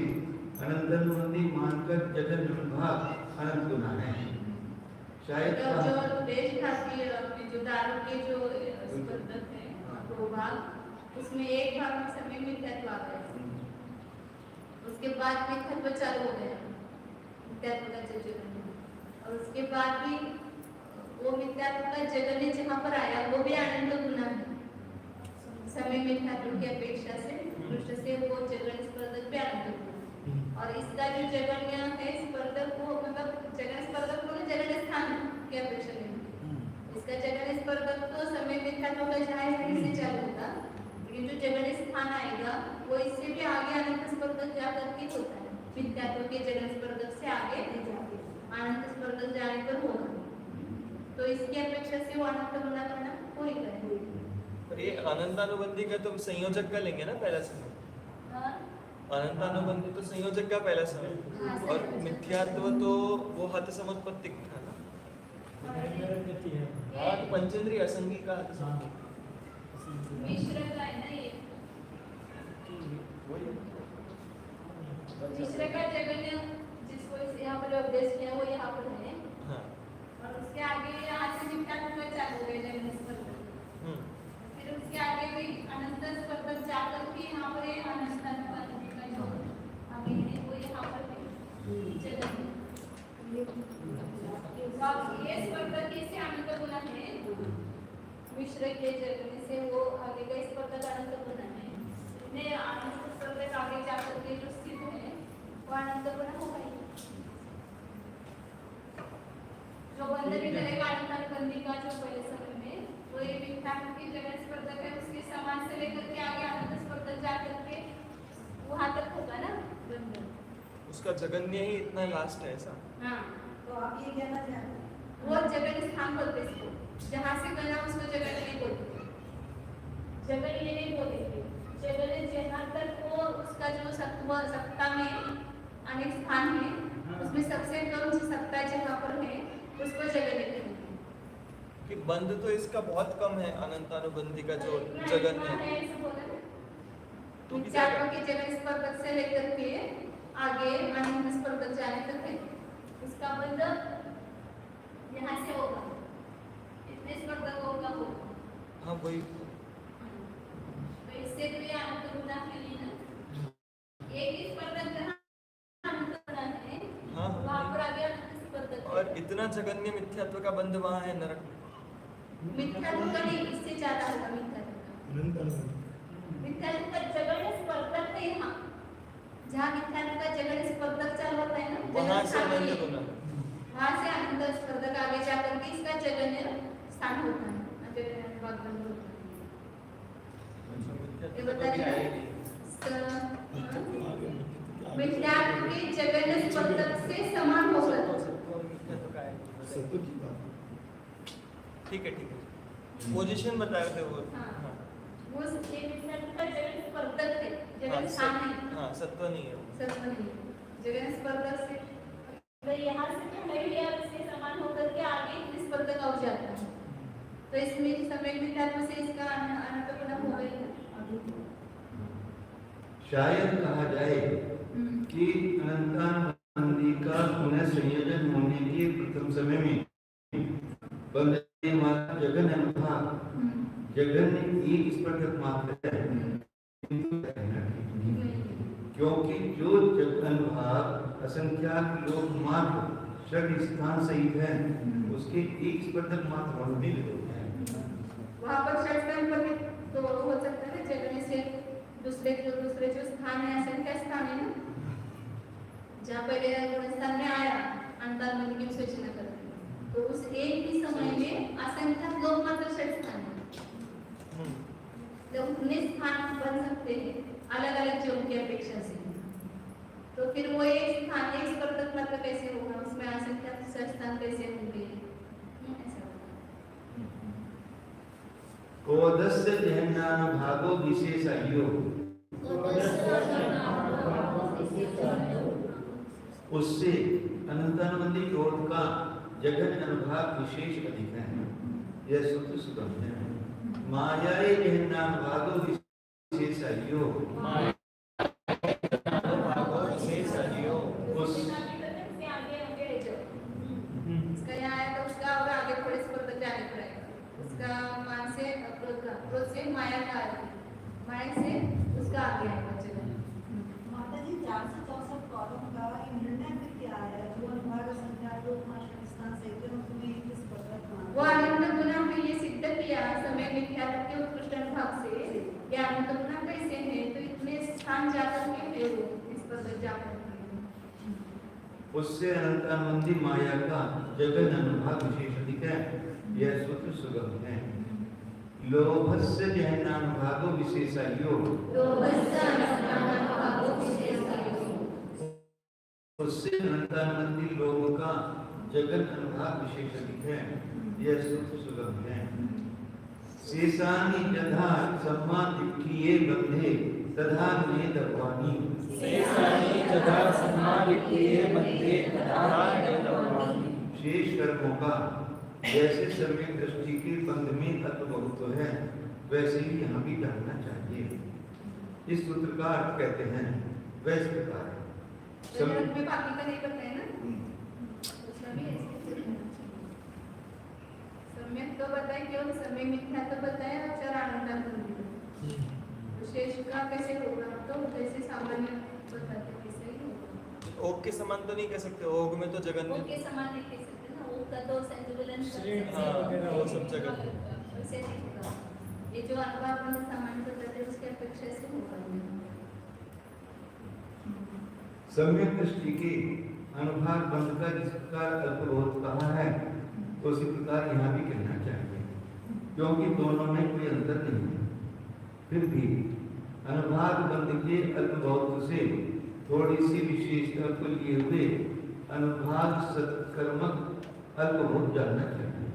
अनंतानुबंधी मान का जगन अनुभाग अनंत गुना है। शायद जो देश खाती जो दारू के जो स्पर्धक है दो भाग, उसमें एक भाग में समय मिथ्यात्व आ गया, उसके बाद मिथ्यात्व चालू हो गया, मिथ्यात्व का जगन, और उसके बाद भी वो मिथ्यात्व का जगन जहाँ पर आया वो भी आनंद गुना है। समय मिथ्यात्व की अपेक्षा से दृष्ट से वो जगन स्पर्धक भी आनंद गुना, और इसका जो जगन्य है स्पर्धक को, मतलब जगन स्पर्धक को जगन स्थान की अपेक्षा नहीं, इसका जगन स्पर्धक तो समय मिथ्यात्व का जहाँ है से चालू होगा, लेकिन जो जगन स्थान आएगा वो इससे भी आगे अनंत स्पर्धक जाकर के होता है। मिथ्यात्व के जगन स्पर्धक से आगे अनंत स्पर्धक जाने पर होगा, तो इसकी अपेक्षा से वो अनंत गुना करना पूरी करेंगे। पर ये अनंतानुबंधी का तो संयोजक का लेंगे ना पहला समय, अनंतानुबंधी तो संयोजक का पहला समय, और मिथ्यात्व तो वो हत समुत्पत्तिक था ना। हाँ, तो पंचेंद्रिय असंगी का हत समुत्पत्तिक मिश्र का है ना ये, मिश्र का जगन्य जिसको यहाँ पर उपदेश किया वो यहाँ पर है, और उसके आगे यहाँ से मिथ्यात्व का चालू हो गया जगन स्पर्धक, फिर उसके आगे भी अनंत स्पर्धक जाकर के यहाँ पर अनंतानुबंधी का जो आगे है वो यहाँ पर जगन, ये स्पर्धक कैसे अनंत गुना है, मिश्र के जगन से वो आगे का स्पर्धक अनंत गुना है, ने अनंत स्पर्धक आगे जाकर के जो स्थित है वो अनंत गुना होगा ही। जो बंद भी करेगा अनंतानुबंधी का जो पहले समय में वो ये मिथ्यात्व की जगन स्पर्धक है, उसके समान से लेकर के आगे अनंत स्पर्धक जाकर के वहां तक होगा ना बंद, उसका जगन्य ही इतना लास्ट है ऐसा। हाँ, तो आप ये कहना चाहते हैं वो जगन स्थान बोलते इसको, जहाँ से गना उसको जगन नहीं बोलते। जगह ये नहीं बोलेंगे, जगह जहाँ तक वो उसका जो सत्व सत्ता में अनेक स्थान है, उसमें सबसे कम जो सत्ता जहाँ पर है उसको जगह लेते हैं। कि बंध तो इसका बहुत कम है, अनंतानुबंधी का जो जगन्य है। ऐसे बोला ना? तो भी विचारों जगह- की जगह स्पर्धक से लेकर के आगे अनंत स्पर्धक जाने तक है, उसका बंध यहाँ से होगा, इतने स्पर्धकों का होगा। हाँ वही। तो इससे तो ये अंतर्मुदा के लिए ना, एक ही स्पर्धक जहाँ अंतर्मुदा है, हाँ, वहाँ पर आगे अनंत स्पर्धक है। और इतना जगन्य मिथ्यात्व का बंध वहाँ है नरक में। मिथ्यात्व का नहीं, इससे ज्यादा होगा मिथ्यात्व का। मिथ्यात्व का जगह स्पर्धक है यहाँ, जहाँ मिथ्यात्व का जगह स्पर्धक चल होता है ना, वहाँ जगह से स्थान अनंत है। होना है। वहाँ से अनंत स्पर्धक आगे जाकर के इसका जगन्य स्थान होता है, जगन्य भाग बंद होता है। ये बता रहे हैं, मिथ्यात्व के जगन्य स्पर्धक से समान होकर। ठीक है ठीक है, पोजीशन बताए थे वो। हाँ। हाँ वो ये मिथ्यात्व का जगन्य स्पर्धक है, हाँ, जगन्य स्थान है। हाँ सत्व नहीं है वो। सत्व नहीं, जगन्य स्पर्धक से अगर यहाँ से तो है ही, और इससे समान होकर के आगे इस स्पर्धक और जाता है, तो इसमें समय मिथ्यात्व से इसका अनंतपुना हो गई है। शायद कहा जाए कि अनंतानुबंधी का पुनः संयोजन होने के प्रथम समय में बंधने वाला जगन अनुभाग जगन एक स्पर्धक मात्र है, क्योंकि जो जगन भाग असंख्यात लोक मात्र षड स्थान सहित है, उसके एक स्पर्धक मात्र होने लगते हैं। वहाँ पर षड स्थान पर भी तो हो सकता है ना, जगने से दूसरे जो स्थान है, असंख्य स्थान है ना, जहाँ पहले गुण स्थान में आया अंतर्मन की सूचना करते हैं, तो उस एक ही समय में असंख्य लोक मात्र षड स्थान है, तो उतने स्थान बन सकते हैं अलग अलग जीवों की अपेक्षा से। तो फिर वो एक स्थान एक स्पर्धक मात्र कैसे होगा, उसमें असंख्य षड स्थान कैसे होंगे, ऐसा होगा। ओदस्य जहन्नानुभागो विशेषायो, उससे अनंतानुबंधी क्रोध का जगन अनुभाग विशेष अधिक है। यह सूत्र सुगम है। मायाए जहन्नानुभागो विशेषायो, इसका यहाँ आया तो उसका और आगे थोड़े स्पर्धक जाने पड़ेगा, उसका मान से क्रोध से माया का आएगा, माया से उसका आगे आएगा जगन। माता जी 464 कॉलम का निर्णय फिर क्या है? जो अनुभाग संख्या लोक मात्र स्थान से तुम्हें एक स्पर्धक वो आनंद गुना में ये सिद्ध किया समय मिथ्यात्व के उत्कृष्ट अनुभाग से, ये आनंद गुना कैसे है, तो इतने स्थान जाकर के है वो स्पर्धक जाकर के। उससे अनंतानुबंधी माया का जगन अनुभाग विशेष अधिक है। यह सूत्र सुगम है। लोभस्य जहन्नानुभागो विशेषायो, उससे अनंतानुबंधी लोभ का जगन अनुभाग विशेष अधिक है। यह सूत्र सुगम है। शेषानि यथा सम्मादिक्खिये बंधे तथा मे दर्वाणि, शेष कर्मों का जैसे सर्वे दृष्टि के बंध में अल्पभुत्व है, वैसे ही यहाँ भी जानना चाहिए। इस सूत्र का अर्थ कहते हैं वैसे प्रकार है। जगत में बाकी का नहीं बताया ना, उसमें भी ऐसे सम्यक तो बताया, केवल समय मिथ्या तो बताया और चार आनंदानुबंधी। शेष का कैसे होगा, तो जैसे सामान्य बताते कैसे ही होगा। ओग के समान तो नहीं कह सकते, ओग में तो जगन्य ओग के समान नहीं कह सकते ना, ओग का तो संतुलन हाँ, वो सब जगह वैसे नहीं होगा। ये जो अनुभव में सामान्य बताते हैं उसके अपेक्षा से होगा। सम्यक दृष्टि के अनुभाग बंध का जिसका अल्पबोध कहा है, तो उसी प्रकार यहाँ भी कहना चाहिए, क्योंकि दोनों में कोई अंतर नहीं है। फिर भी अनुभाग बंध के अल्पबोध से थोड़ी सी विशेषता को लिए हुए अनुभाग सत्कर्मक अल्पबोध जानना चाहिए।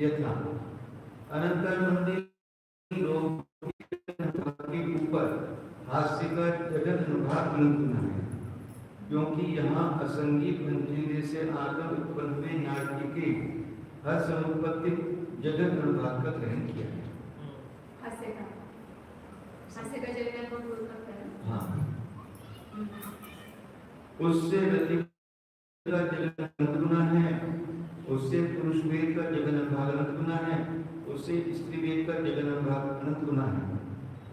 यथा अनंतानुबंधी लोग के ऊपर हास्य का जगत अनुभाग निपुण है, क्योंकि यहाँ असंगी पंचेंद्रिय से आकर उत्पन्न हुए नाट्य के हर समुत्पत्ति जगत अनुभाग का ग्रहण किया है। हास्य का जगह को दूर करता है। हाँ, उससे रति का जगत अनंत गुना है, उससे पुरुष वेद का जगन अनुभाग अनंत गुना है, उससे स्त्री वेद का जगन अनुभाग अनंत गुना है,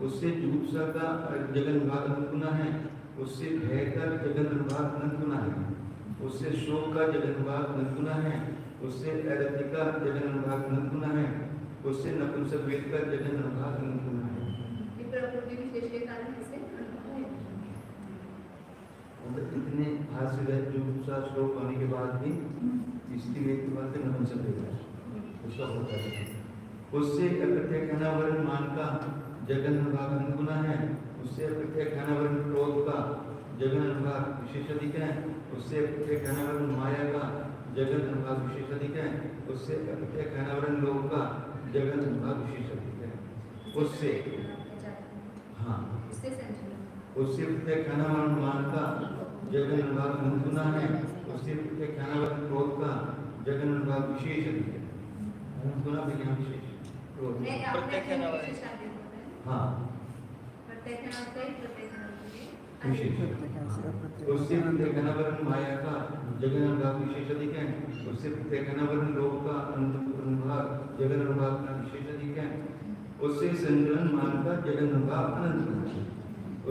उससे जुगुप्सा का जगन अनुभाग अनंत गुना है, उससे भय का जगन अनुभाग अनंत गुना है, उससे शोक का जगन अनुभाग अनंत गुना है, उससे अरति का जगन अनुभाग अनंत गुना है, उससे नपुंसक वेद का जगन अनुभाग अनंत गुना है। ये प्रकृति विशेष के कारण इसे अनुभव है। मतलब इतने हास्य रहित जुगुप्सा श्लोक होने के बाद भी स्त्री वेद के बाद नपुंसक वेद है, उसका होता है। उससे अप्रत्यय ज्ञानावरण मान का जगन अनुभाग अनंत गुना है, उससे अप्रत्यय ज्ञानावरण क्रोध का जगन अनुभाग विशेष अधिक है, उससे अप्रत्यय ज्ञानावरण माया का जगन अनुभाग विशेष अधिक है, उससे अप्रत्यय ज्ञानावरण लोभ का जगन अनुभाग विशेष अधिक है। उससे हाँ, उससे संचलन, उससे प्रत्येक ज्ञानावरण मान का जगन अनुभाग अनंत गुना है, उससे प्रत्येक ज्ञानावरण क्रोध का जगन अनुभाग विशेष अधिक है। अनंत गुना विज्ञान विशेष क्रोध। नहीं आपने प्रत्येक क्या ज्ञानावरण। विशेष आदि होता है। हाँ, प्रत्येक ज्ञानावरण प्रत्येक ज्ञानावरण विशेष। उससे प्रत्येक ज्ञानावरण माया का जगन अनुभाग विशेष अधिक है, उससे प्रत्येक ज्ञानावरण लोभ का अनंत अनुभाग जगन अनुभाग का विशेष अधिक है, उससे संजन मान का जगन अनुभाग अनंत गुना है,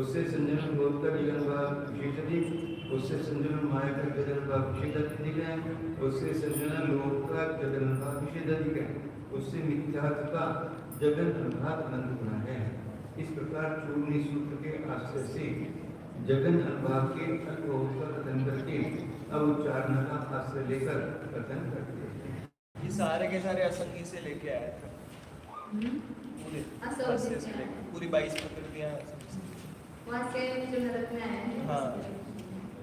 उससे संजन क्रोध का जगन अनुभाग विशेष अधिक, उससे संजन माया का जगन अनुभाग विशेष अधिक है, उससे संजन लोभ का जगन अनुभाग विशेष अधिक है, उससे मिथ्यात्व का जगन अनुभाग अनंत गुना है। इस प्रकार चूर्णी सूत्र के आश्रय से जगन अनुभाग के अर्थबोध का कथन करके अब उच्चारण का आश्रय लेकर कथन करते हैं। ये सारे के सारे असंगी से लेके आया था पूरे असंगी हास्य से से। लेके पूरी 22 प्रकृतियां असंगी से। वहाँ से जो नरक में आए हैं। हाँ।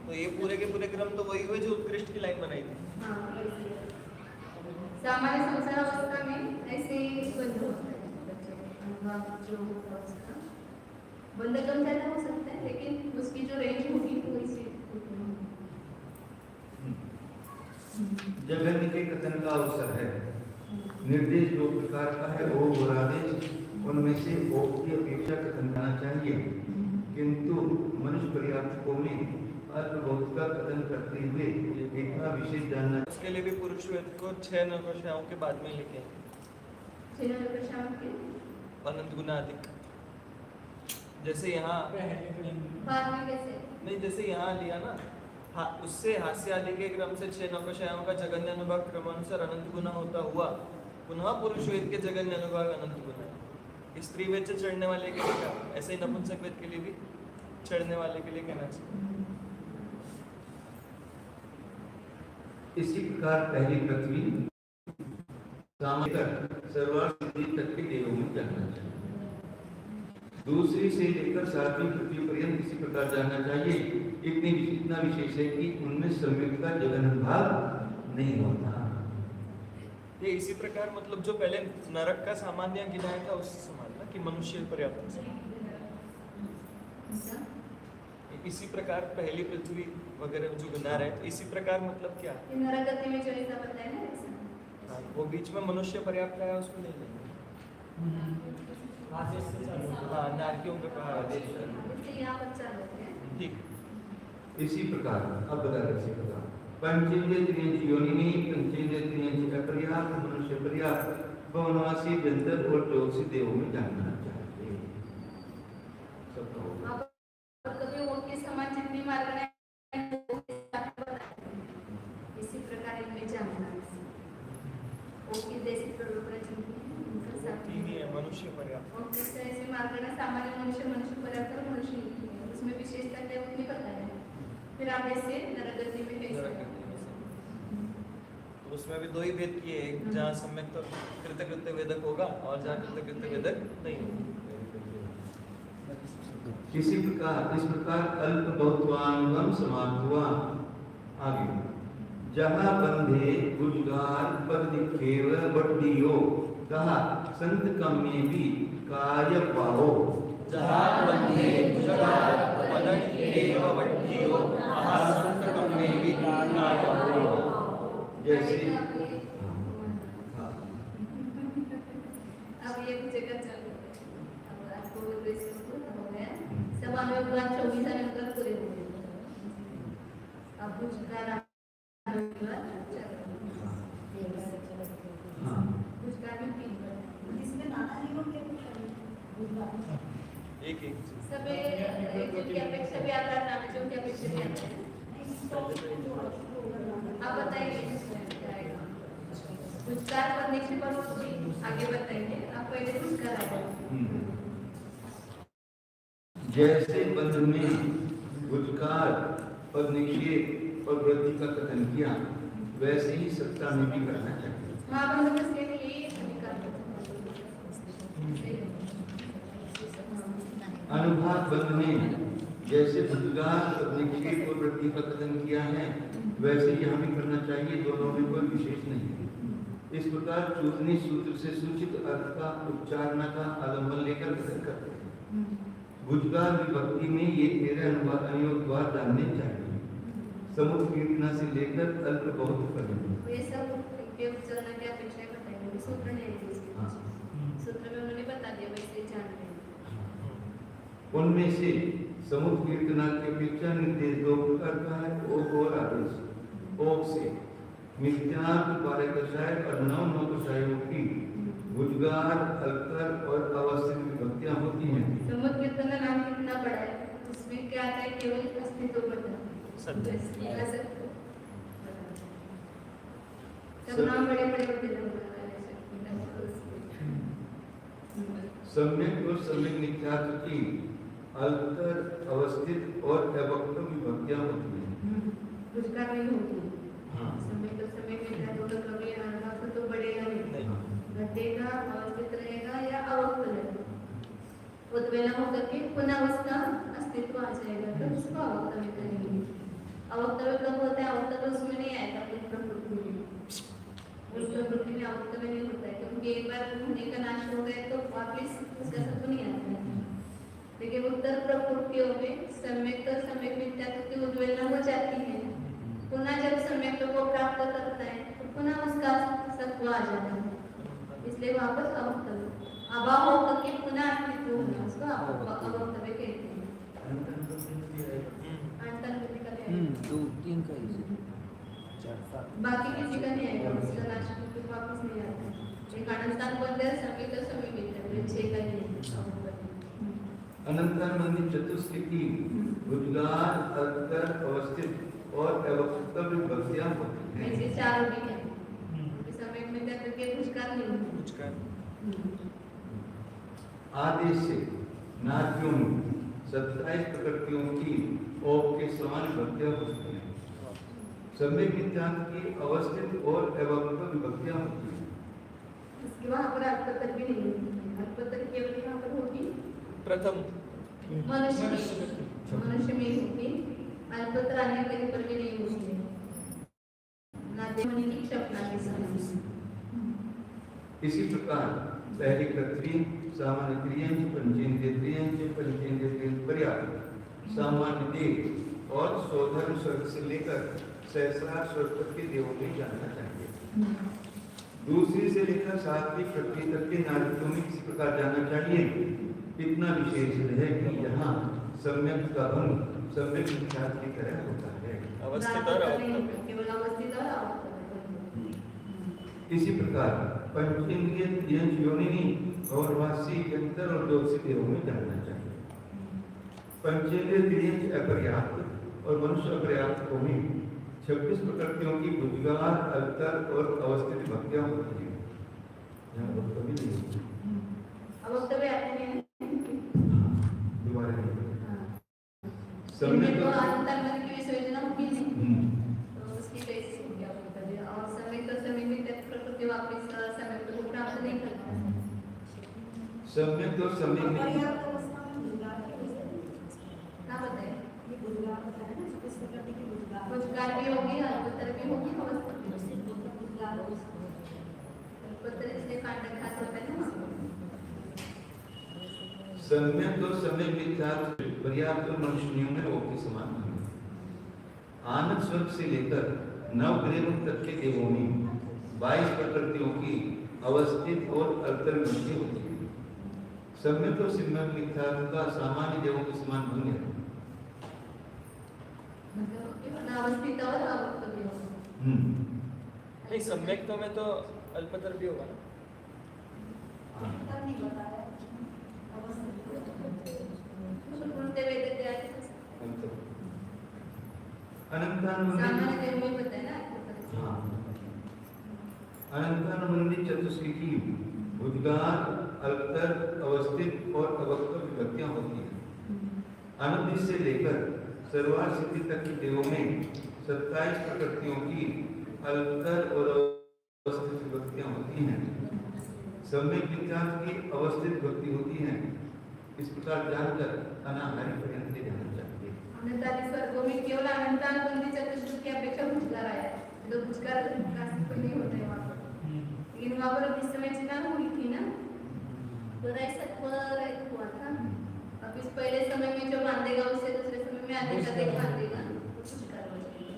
तो ये पूरे के पूरे क्रम तो वही हुए जो उत्कृष्ट की लाइन बनाई थी। हाँ, वैसे। सामान्य संसार अवस्था में ऐसे ही बंद होता है बच्चे अनुभव जो होता है उसका बंद कम ज्यादा हो सकता है, लेकिन उसकी जो रेंज होगी वो इसी जगन के कथन का अवसर है। निर्देश दो प्रकार का है, ओ और आदेश। उनमें से ओ की अपेक्षा कथन करना चाहिए, किंतु मनुष्य पर्याप्तकों में अर्थबोध का कथन करते हुए इतना विशेष जानना। उसके लिए भी पुरुष वेद को 6 नवकशाओं के बाद में लिखे अनंत गुना अधिक। जैसे यहाँ बाद में कैसे नहीं, जैसे यहाँ लिया ना उससे हास्य आदि के क्रम से 6 नवकशाओं का जगन्य अनुभाग क्रमानुसार अनंत गुना होता हुआ पुनः पुरुष वेद के जगन्य अनुभाग अनंत गुना है। स्त्री वेद से चढ़ने वाले के लिए क्या, ऐसे ही नपुंसक वेद के लिए भी चढ़ने वाले के लिए कहना चाहिए। इसी प्रकार पहली पृथ्वी सर्वार्थ सिद्धि तक के देवों में जानना चाहिए। दूसरी से लेकर 7वीं पृथ्वी पर्यंत इसी प्रकार जानना चाहिए। इतना विशेष है कि उनमें सम्यक का जगन अनुभाग नहीं होता। ये इसी प्रकार मतलब जो पहले नरक का सामान्य गिनाया था उससे समान ना कि मनुष्य पर्याप्त। इसी प्रकार पहली पृथ्वी वगैरह जो गिना रहे तो इसी प्रकार मतलब क्या है? नरक गति में जो ऐसा बताया ना ऐसा। हाँ, वो बीच में मनुष्य पर्याप्त आया उसको नहीं लेंगे। हाँ, नारकियों का कहा है। इससे यहाँ पर चालू है। ठीक। इसी प्रकार अब बता इसी प्रकार पंचेंद्रिय त्रियंच योनि में पंचेंद्रिय त्रियंच अपर्याप्त मनुष्य पर्याप्त भवनवासी जंतर और ज्योतिषी देवों में जानना चाहिए। सबका होगा। अब कभी उनके समान जितनी मार्गें इसी प्रकार इनमें जानना ओके जैसी प्रलोभन उनका साथ तीन ही है मनुष्य पर्याप्त। और जैसे ऐसे मार्गें सामान्य मनुष्य पर्याप्त और मनुष्य उसमें विशेषता क्या उतनी पता है। फिर आप ऐसे नरगति में कैसे तो उसमें भी 2 ही भेद किए, एक जहाँ सम्यक तो कृतकृत्य वेदक होगा और जहाँ कृतकृत्य वेदक नहीं होगा। इसी प्रकार इस प्रकार अल्प बहुत्वानुगम समाप्त हुआ। आगे जहाँ बंधे गुजगार पद दिखेव बड्डियो कहा संत कम में भी काय पाओ जहाँ बंधे भुजगार मदन एव वड्ढियो महासंतकम में भी काय हो। जैसे अब ये जगह चालू है। अब आपको रेसिपी हो गया सब हमें पूरा 24 में कर पूरे हो गए। अब कुछ कर हाँ कुछ कर भी पी इसमें नाना जीवों के एक एक सब की अपेक्षा भी आता है नाचों की अपेक्षा भी आता है। आप बताइए कुछ कार पढ़ने के बाद आगे बताइए आप पहले कुछ कराए। जैसे बंध में भुजकार और निक्षेप और वृद्धि का कथन किया वैसे ही सत्ता में भी करना चाहिए। महाबंध बस के लिए अनुभाग बंध में जैसे भुजगार और निक्षेप और वृद्धि का कथन किया है वैसे ही हमें करना चाहिए। दोनों में कोई विशेष नहीं है। इस प्रकार चूर्णी सूत्र से सूचित अर्थ का उच्चारण का आलम्बन लेकर कथन करते हैं। भुजगार विभक्ति में ये 13 अनुयोग द्वार डालने चाहिए। समुद्र कीर्तना से लेकर अल्प बहुत पर्यंत ये सब के उच्चारण की अपेक्षा बताएंगे। सूत्र नहीं है इसके। सूत्र में उन्होंने बता दिया वैसे जान लें। उनमें से समुद्र कीर्तना की अपेक्षा निर्देश 2 प्रकार का है। ओक और आदेश। ओक से मिथ्यार्थ 12 कषाय और 9 कषायों की भुजगार अलकर और अवस्थित विभक्तियां होती हैं। समुद्र कीर्तन का नाम कितना बड़ा है उसमें क्या आता है केवल अस्तित्व पता सत्य सब नाम बड़े बड़े होते हैं। सम्यक और सम्यक नित्यार्थ की अलकर अवस्थित और अवक्त विभक्तियां होती हैं। भुजगार नहीं होती। हाँ। समय तो समय में क्या दोनों कभी अनुभव तो बढ़ेगा नहीं। घटेगा अवस्थित रहेगा या अवक्त रहेगा। उद्वेला होकर के पुनः उसका अस्तित्व आ जाएगा तो उसको अवक्तव्य करेंगे। अवक्तव्य कब होता है? अवक्तव्य उसमें नहीं आएगा प्रकृति में। उस प्रकृति में अवक्तव्य नहीं होता है क्योंकि एक बार होने का नाश हो गया तो वापस उसका सत्व नहीं आता है। लेकिन उत्तर प्रकृतियों में सम्यक और सम्यक मिथ्यात्व की उद्वेलना हो जाती है। पुनः जब सम्यक को प्राप्त करता है तो पुनः उसका सत्व आ जाता है। इसलिए वापस अवक्तव्य अभाव होकर के पुनः अस्तित्व होना उसको अवक्तव्य कहते हैं। अंतर्गति का है। 2 3 का ही 4 7 बाकी किसी का नहीं आएगा उसका नाश होकर वापस नहीं आता। एक अनंतान बोलते हैं सभी तो सभी मिलते हैं 6 का ही है। अनंतर मंदिर चतुस्थिति भुजगार अलकर अवस्थित और अवक्त विभक्तियां होती हैं। ऐसे 4 भी हैं। समय में तत्व के भुजगार नहीं होते। भुजगार आदेश से नाट्यों में 27 प्रकृतियों की ओक के समान विभक्तियां होती हैं। सम्यक नित्यार्थ की अवस्थित और अवक्त विभक्तियां होती हैं। इसके वहाँ पर अल्पतर भी नहीं होती। अल्पतर केवल यहाँ पर होगी प्रथम मनुष्य में होगी। अल्पतर अन्य कहीं पर भी नहीं होती। नाद्यमणि की क्षपना के समय। इसी प्रकार पहले कृत्रिम सामान्य क्रियंच पंचेंद्रियंच पर्याप्त सामान्य देव और स्वधर्म स्वर्ग से लेकर सहस्रार स्वर्ग के देवों में जानना चाहिए। दूसरी से लेकर 7वीं पृथ्वी तक के नारियों में किसी प्रकार जानना चाहिए। इतना विशेष है कि यहाँ सम्यक का भंग सम्यक नित्यार्थ की तरह होता है। अवस्थित और अवक्त केवल अवस्थित और अवक्त। इसी प्रकार पंचेंद्रिय क्रियंच योनिनी और वासी यंत्र और ज्योतिषी देवों में जानना चाहिए। पंचेंद्रिय क्रियंच अपर्याप्त और मनुष्य अपर्याप्त को भी 26 प्रकृतियों की भुजगार अलकर और अवस्थित विभक्तियां होती हैं। यहाँ वक्त भी नहीं होती। अवक्तव्य आते हैं दोबारा नहीं। इनमें सम्यक तो अंतर्मन की विसर्जना होगी नहीं। तो उसकी कैसे हो गया अवक्तव्य? और समय तो समय में तत्व प्रकृति वापस समय को प्राप्त नहीं करता है। सम्यक और सम्यक नहीं। अपर्याप्त अवस्था में भुजगार की क्या बताए? ये भुजगार होता है ना इस प्रकृति की भुजगार। भुजगार भी होगी अल्पतर भी होगी अवस्थित भी होगी। भुजगार पत्र इसलिए कांड घात होता है ना। सम्यक और सम्यक मिथ्यात्व पर्याप्त और मनुष्य नियम में वो के समान है। आनंद स्वर्ग से लेकर नवग्रह तक के देवों में 22 प्रकृतियों की अवस्थित और अंतर्गति होती है। सम्यक और सम्यक मिथ्यात्व का सामान्य देवों के समान नहीं है। अवस्थित और अवक्त भी होगा। नहीं, सम्यक में तो अल्पतर भी होगा ना। तब नहीं बताया पूर्णते वेद के आगे अनंतानुमंडी सामान्य देव में बताया ना अल्पतर। हाँ, अनंतानुमंडी चतुष्की की उद्गार अल्पतर अवस्थित और अवक्त विभक्तियां होती हैं। अनुदिश से लेकर सर्वार सिद्धि तक के देवों में 27 प्रकृतियों की अल्पतर और अवस्थित विभक्तियां होती हैं। सम्यक मिथ्यात्व की अवस्थित विभक्ति होती है। इस प्रकार जानकर अनाहरि पर्यंत जाना चाहिए। अनंतादि स्वर्गों में केवल अनंतानुबंधी चतुष्टुक की अपेक्षा भुजगार आया है। तो भुजगार कोई नहीं होता है वहाँ पर। लेकिन वहाँ पर इस समय चिन्ह हुई थी ना, तो रहित हुआ था। अब इस पहले समय में जो बांधेगा उससे दूसरे समय में अधिक बांधेगा, भुजगार हो जाएगा।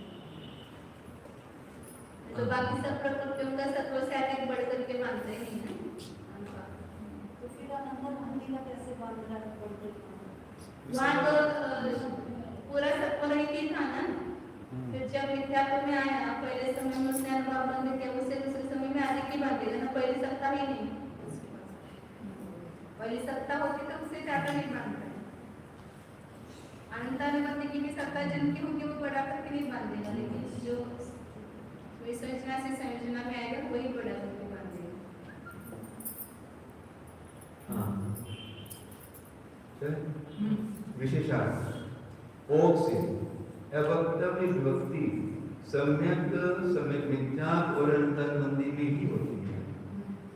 तो बाकी सब प्रकृतियों का सत्व से अधिक बढ़ करके बांधते नहीं है। तो फिर अनंतानुबंधी का कैसे बांध रहा है पढ़ते? वहाँ तो पूरा सत्व रहित ही था ना। फिर जब मिथ्यात्व में आया, पहले समय में उसने अनुभाव बंद किया, उससे दूसरे समय में अधिक ही बांधेगा ना। पहली सत्ता ही नहीं, पहली सत्ता होती तो उससे ज्यादा नहीं बांधता। अनंतानुबंधी की भी सत्ता जिनकी होगी वो बढ़ा करके नहीं बांधेगा, लेकिन जो विसर्जना से संयोजना में आएगा वही बढ़ा करके बांधेगा। हाँ, विशेषार्थ ओक से अवक्तव्य विभक्ति सम्यक सम्यक मिथ्यात्व और अनंतानुबंधी में ही होती है,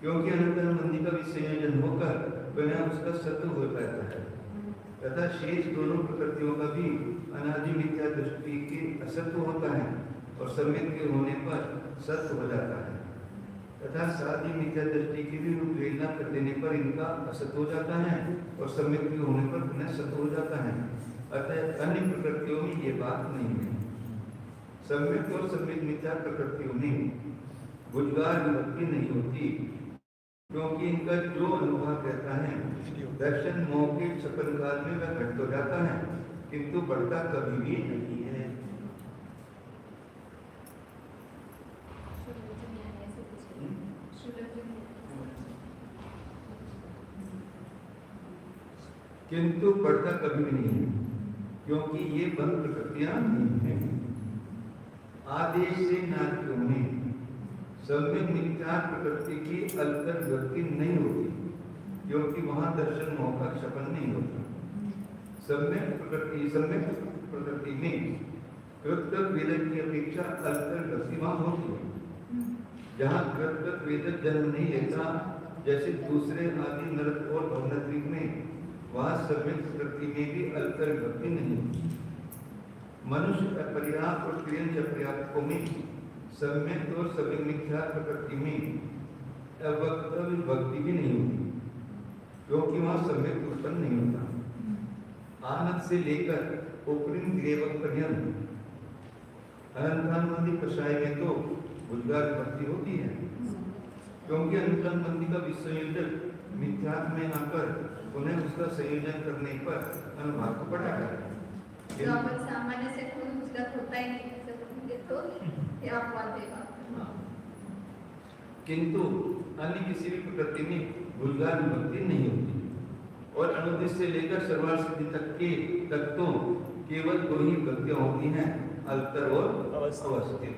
क्योंकि अनंतानुबंधी का विसंयोजन होकर बिना उसका सत्व हो पाता है तथा शेष दोनों प्रकृतियों का भी अनादि मिथ्या दृष्टि के असत्व होता है और सम्यक के होने पर सत्य हो जाता है तथा साधी मिथ्या दृष्टि की भी रूपरेखा कर देने पर इनका असत्य हो जाता है और सम्यक के होने पर पुनः सत्य हो जाता है। अतः अन्य प्रकृतियों में ये बात नहीं है। सम्यक और सम्यक मिथ्या प्रकृतियों में भुजगार विभक्ति नहीं होती, क्योंकि इनका जो अनुभव रहता है दर्शन मौखिक सपन काल में वह घट हो जाता है, किंतु बढ़ता कभी भी नहीं है। किंतु बढ़ता कभी भी नहीं है, क्योंकि ये बंद प्रकृतियां नहीं है। आदेश से नाट्यों में सम्यक मिथ्या प्रकृति की अल्तर विभक्ति नहीं होती, क्योंकि वहां दर्शन मौका सफल नहीं होता। सम्यक प्रकृति में कृतक वेदक की अपेक्षा अल्तर विभक्ति वहां होती है। जहाँ कृतक वेदक जन्म नहीं लेता, जैसे दूसरे आदि नरक और भवनद्वीप में, वहाँ सम्यक प्रकृति में भी अल्तर विभक्ति नहीं होती। मनुष्य अपर्याप्त और क्रियन अपर्याप्त में सम्यक और सम्यक मिथ्या प्रकृति में अवक्तव्य विभक्ति भी नहीं होती, क्योंकि वहाँ सम्यक उत्पन्न नहीं होता। आनंद से लेकर उपरिम ग्रेवक पर्यंत अनंतानुबंधी कषाय में तो भुजगार विभक्ति होती है, क्योंकि अनंतानुबंधी का विसंयोजन मिथ्यात्व में आकर उन्हें उसका संयोजन करने पर अनुभाव को बढ़ा है। जो अपन सामान्य से कोई उसका होता ही नहीं, तो क्या बात है। किंतु अन्य किसी भी प्रकृति में भुजगार विभक्ति नहीं होती और अनुदिश से लेकर सर्वार सिद्धि तक के तत्वों केवल दो ही विभक्तियां होती हैं, अल्तर और अवस्थित।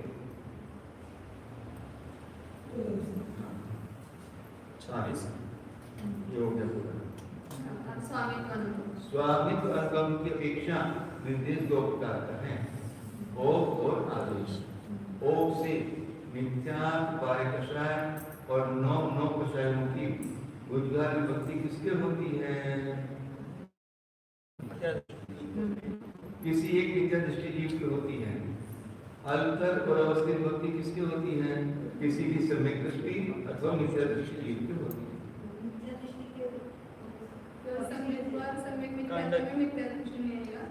स्वामित्व अनुगम की अपेक्षा निर्देश दो प्रकार का है, ओप और आदेश। ओप से मिथ्या बाय कषाय और नौ कषायों की भुजगार विभक्ति किसके होती है? किसी एक मिथ्या दृष्टि जीव की होती है। अल्तर और अवस्थित विभक्ति किसकी होती है? किसी की सम्यक दृष्टि अथवा मिथ्या दृष्टि की होती है। मिथ्या दृष्टि के तो सम्यक द्वार सम्यक मिथ्या में मिथ्या दृष्टि नहीं आएगा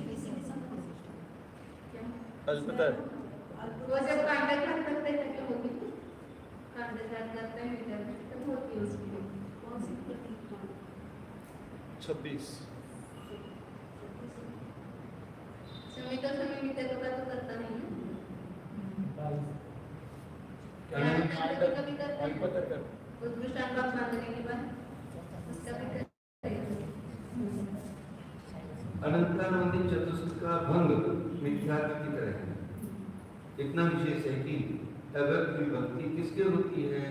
किसी भी संबंध क्या? अल्पतर वो जब कांड घात करते हैं क्या होती है? कांड घात करते हैं मिथ्या दृष्टि तब होती है उसकी। कौन सी प्रतीक 26 समय तो समय मिथ्या का तो करता नहीं है। क्या है? कभी करता है अल्पतर कर उस दृष्टांत आप बांधने के बाद उसका भी करता है। अनंतानुबंधी चतुष्क का भंग मिथ्यात्व की तरह है। इतना विशेष है कि अव्यक्त विभक्ति किसके होती है?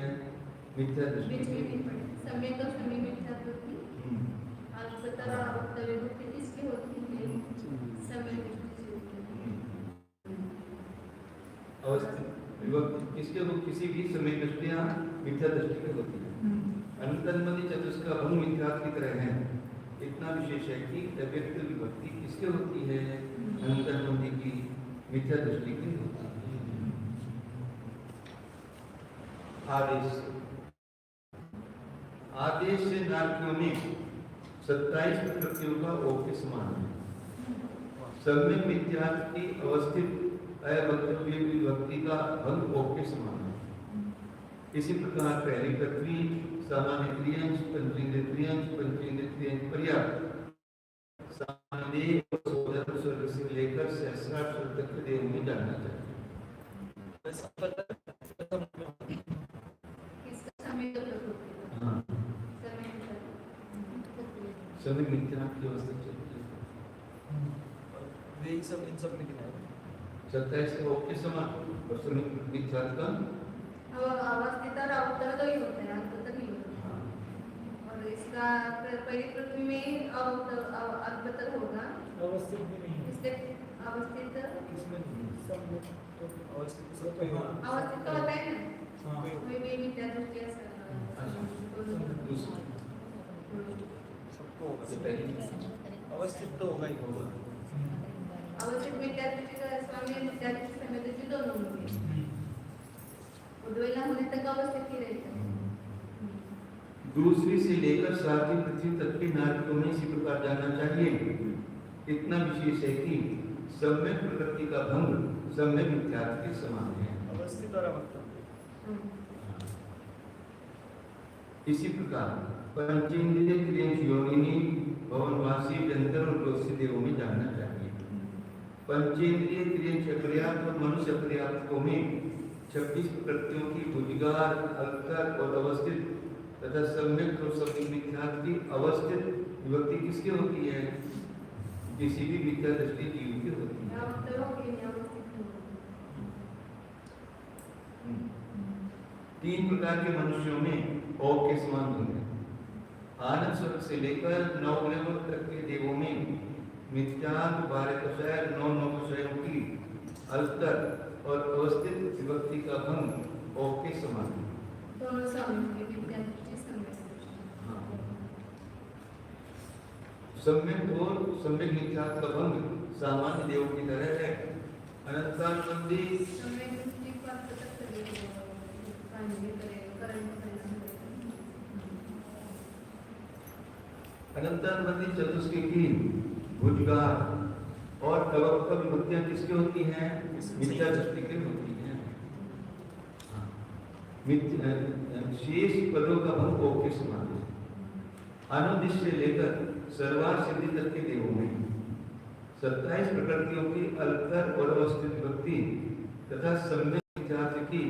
मिथ्या दृष्टि बीच में की। नहीं पड़े समय का समय मिथ्या होती है। अल्पतर और वक्तव्य विभक्ति किसकी होती है? समय दृष्टि से होती है। अवस्थित विभक्ति किसके हो? किसी भी समय दृष्टियां मिथ्या दृष्टि की होती है। अनंतानुबंधी चतुष्क का भंग मिथ्यात्व की तरह है। इतना विशेष है कि अव्यक्त विभक्ति किसके होती है? अनंतानुबंधी की मिथ्या दृष्टि की होती है। आदेश आदेश से नारकियों में 27 प्रकृतियों का ओके समान है। सम्यक मिथ्यात्व की अवस्थित अवक्तव्य विभक्ति का भंग ओके समान है। इसी प्रकार पहली पृथ्वी सामान्य त्रियंश पंचेंद्रिय त्रियंश पंचेंद्रिय त्रियंश पर्याप्त सामान्य स्वर्ग से लेकर सहस्रार स्वर्ग तक के देव में जानना चाहिए। किसका समय तो होती है। हाँ, समय सभी मिथ्यात्व की अवस्था चलती है। यही सब इन सब में गिना है 27 का ओके समान और सभी मिथ्यात्व का अब अवस्थित और अवतर तो ही होता है अल्पतर नहीं होता। हाँ। और इसका पहली पृथ्वी में अल्पतर होगा अवस्थित भी नहीं है इससे अवस्थित इसमें सब लोग तो अवस्थित सब कोई हो अवस्थित तो होता है ना हाँ कोई भी मिथ्या दृष्टि ऐसा दूसरा सबको होगा से पहले अवस्थित तो होगा ही होगा अवस्थित मिथ्या दृष्टि का स्वामी मिथ्या दृष्टि समय दृष्टि दोनों होंगे उद्वेला होने तक अवस्थित ही रहता है। दूसरी से लेकर सातवीं पृथ्वी तक के नारकियों में इसी प्रकार जानना चाहिए। इतना विशेष है कि सम्यक प्रकृति का भंग सम्यक मिथ्यात्व के समान है। अवस्थित और अवक्तव्य इसी प्रकार पंचेंद्रिय त्रियंश योनिनी भवनवासी व्यंतर और ज्योतिषी देवों में जानना चाहिए। पंचेंद्रिय त्रियंश अपर्याप्त और मनुष्य अपर्याप्तों में 26 प्रकृतियों की भुजगार अल्पतर और अवस्थित तथा सम्यक और सम्यक मिथ्यात्व की अवस्थित विभक्ति किसकी होती है? किसी भी मिथ्या दृष्टि जीव की होती है। अवतर होगी नहीं अवस्थित होगी। तीन प्रकार के मनुष्यों में ओ के समान गुण है। आनंद स्वर्ग से लेकर 9 लेवल तक के देवों में मिथ्यात्व 12 9 की अल्पतर और अवस्थित विभक्ति का भंग ओ के समान है। दोनों स्वामी के मिथ्या दृष्टि समय दृष्टि। सम्यक और सम्यक मिथ्यात्व का भंग सामान्य देवों की तरह है। अनंतानुबंधी समय दृष्टि को आप तक करेंगे कांड करेंगे कर्म करेंगे। अनंतानुबंधी चतुष्क की भुजगार और अवक्तव्य विभक्तियां किसकी होती हैं? मिथ्या दृष्टि की होती हैं। शेष पदों का भंग ओ के समान है। अनुदिश से लेकर सर्वार सिद्धि तक के देवों में 27 प्रकृतियों की अल्पतर और अवस्थित विभक्ति तथा सम्यक मिथ्यात्व की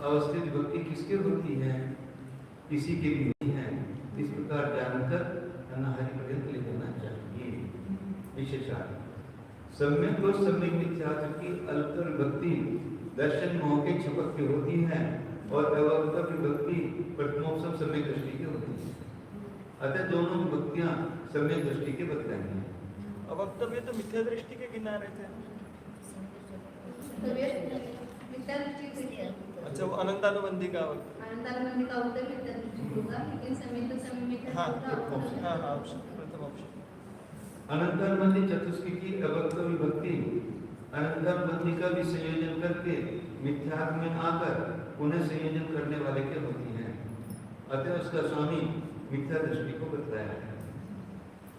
अवस्थित विभक्ति किसकी होती है? किसी की भी नहीं है। इस प्रकार जानकर अनाहरि पर्यंत ले जाना चाहिए। विशेषार्थ सम्यक और सम्यक मिथ्यात्व की अल्पतर विभक्ति दर्शन मोह के छपक की होती है और अवक्तव्य विभक्ति प्रथमोपसम सम्यक दृष्टि की होती है। अतः दोनों विभक्तियां सम्यक दृष्टि के बतलाएंगे। अवक्तव्य तो मिथ्या दृष्टि के किनारे थे तो वे मिथ्या दृष्टि से अच्छा वो अनंतानुबंधी का अवक्तव्य आनंदानुबंधी का उत्तर मिथ्या दृष्टि होगा लेकिन समय तो समय मिथ्या हाँ होगा ऑप्शन प्रथम ऑप्शन अनंतानुबंधी चतुष्क की अवक्तव्य विभक्ति अनंतम बुद्धि का भी संयोजन करके मिथ्यात्व में आकर पुनः संयोजन करने वाले के होती है। अतः उसका स्वामी मिथ्या दृष्टि को बतलाया है।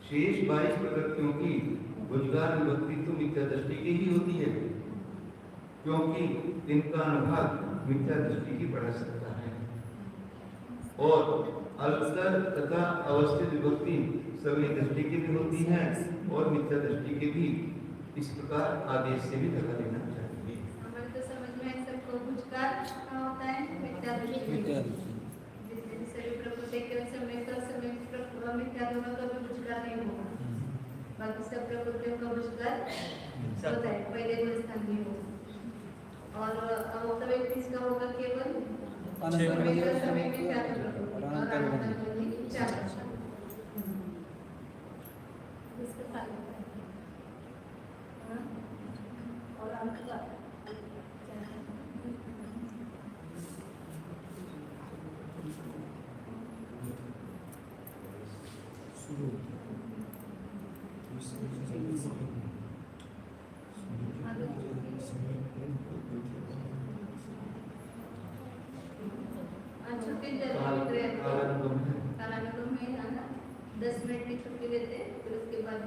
शेष 22 प्रकृतियों की भुजगार विभक्ति तो मिथ्या दृष्टि की ही होती है, क्योंकि इनका अनुभाग मिथ्या दृष्टि की बढ़ा सकता है। और अल्पतर तथा अवस्थित विभक्ति सभी दृष्टि की भी होती है और मिथ्या दृष्टि के भी। इस प्रकार आदेश से भी लगा लेना चाहिए। हमारे तो समझ में है सबको भुजगार क्या होता है, मिथ्या दृष्टि। मिथ्या दृष्टि। जितने सभी प्रकृति के समय का मिथ्या दोनों का भी भुजगार नहीं होगा। बाकी सब प्रकृतियों का भुजगार होता है, पहले गुण स्थान में होगा। और अवक्त व्यक्ति का होगा केवल अनंतर समय में क्या प्रकृति और और अनंतर अनंतर में चार दशा। इसका फायदा है। हाँ? और अंक का छुट्टी जरूर कालानुक्रम है। कालानुक्रम में है ना, 10 मिनट की छुट्टी लेते हैं, फिर उसके बाद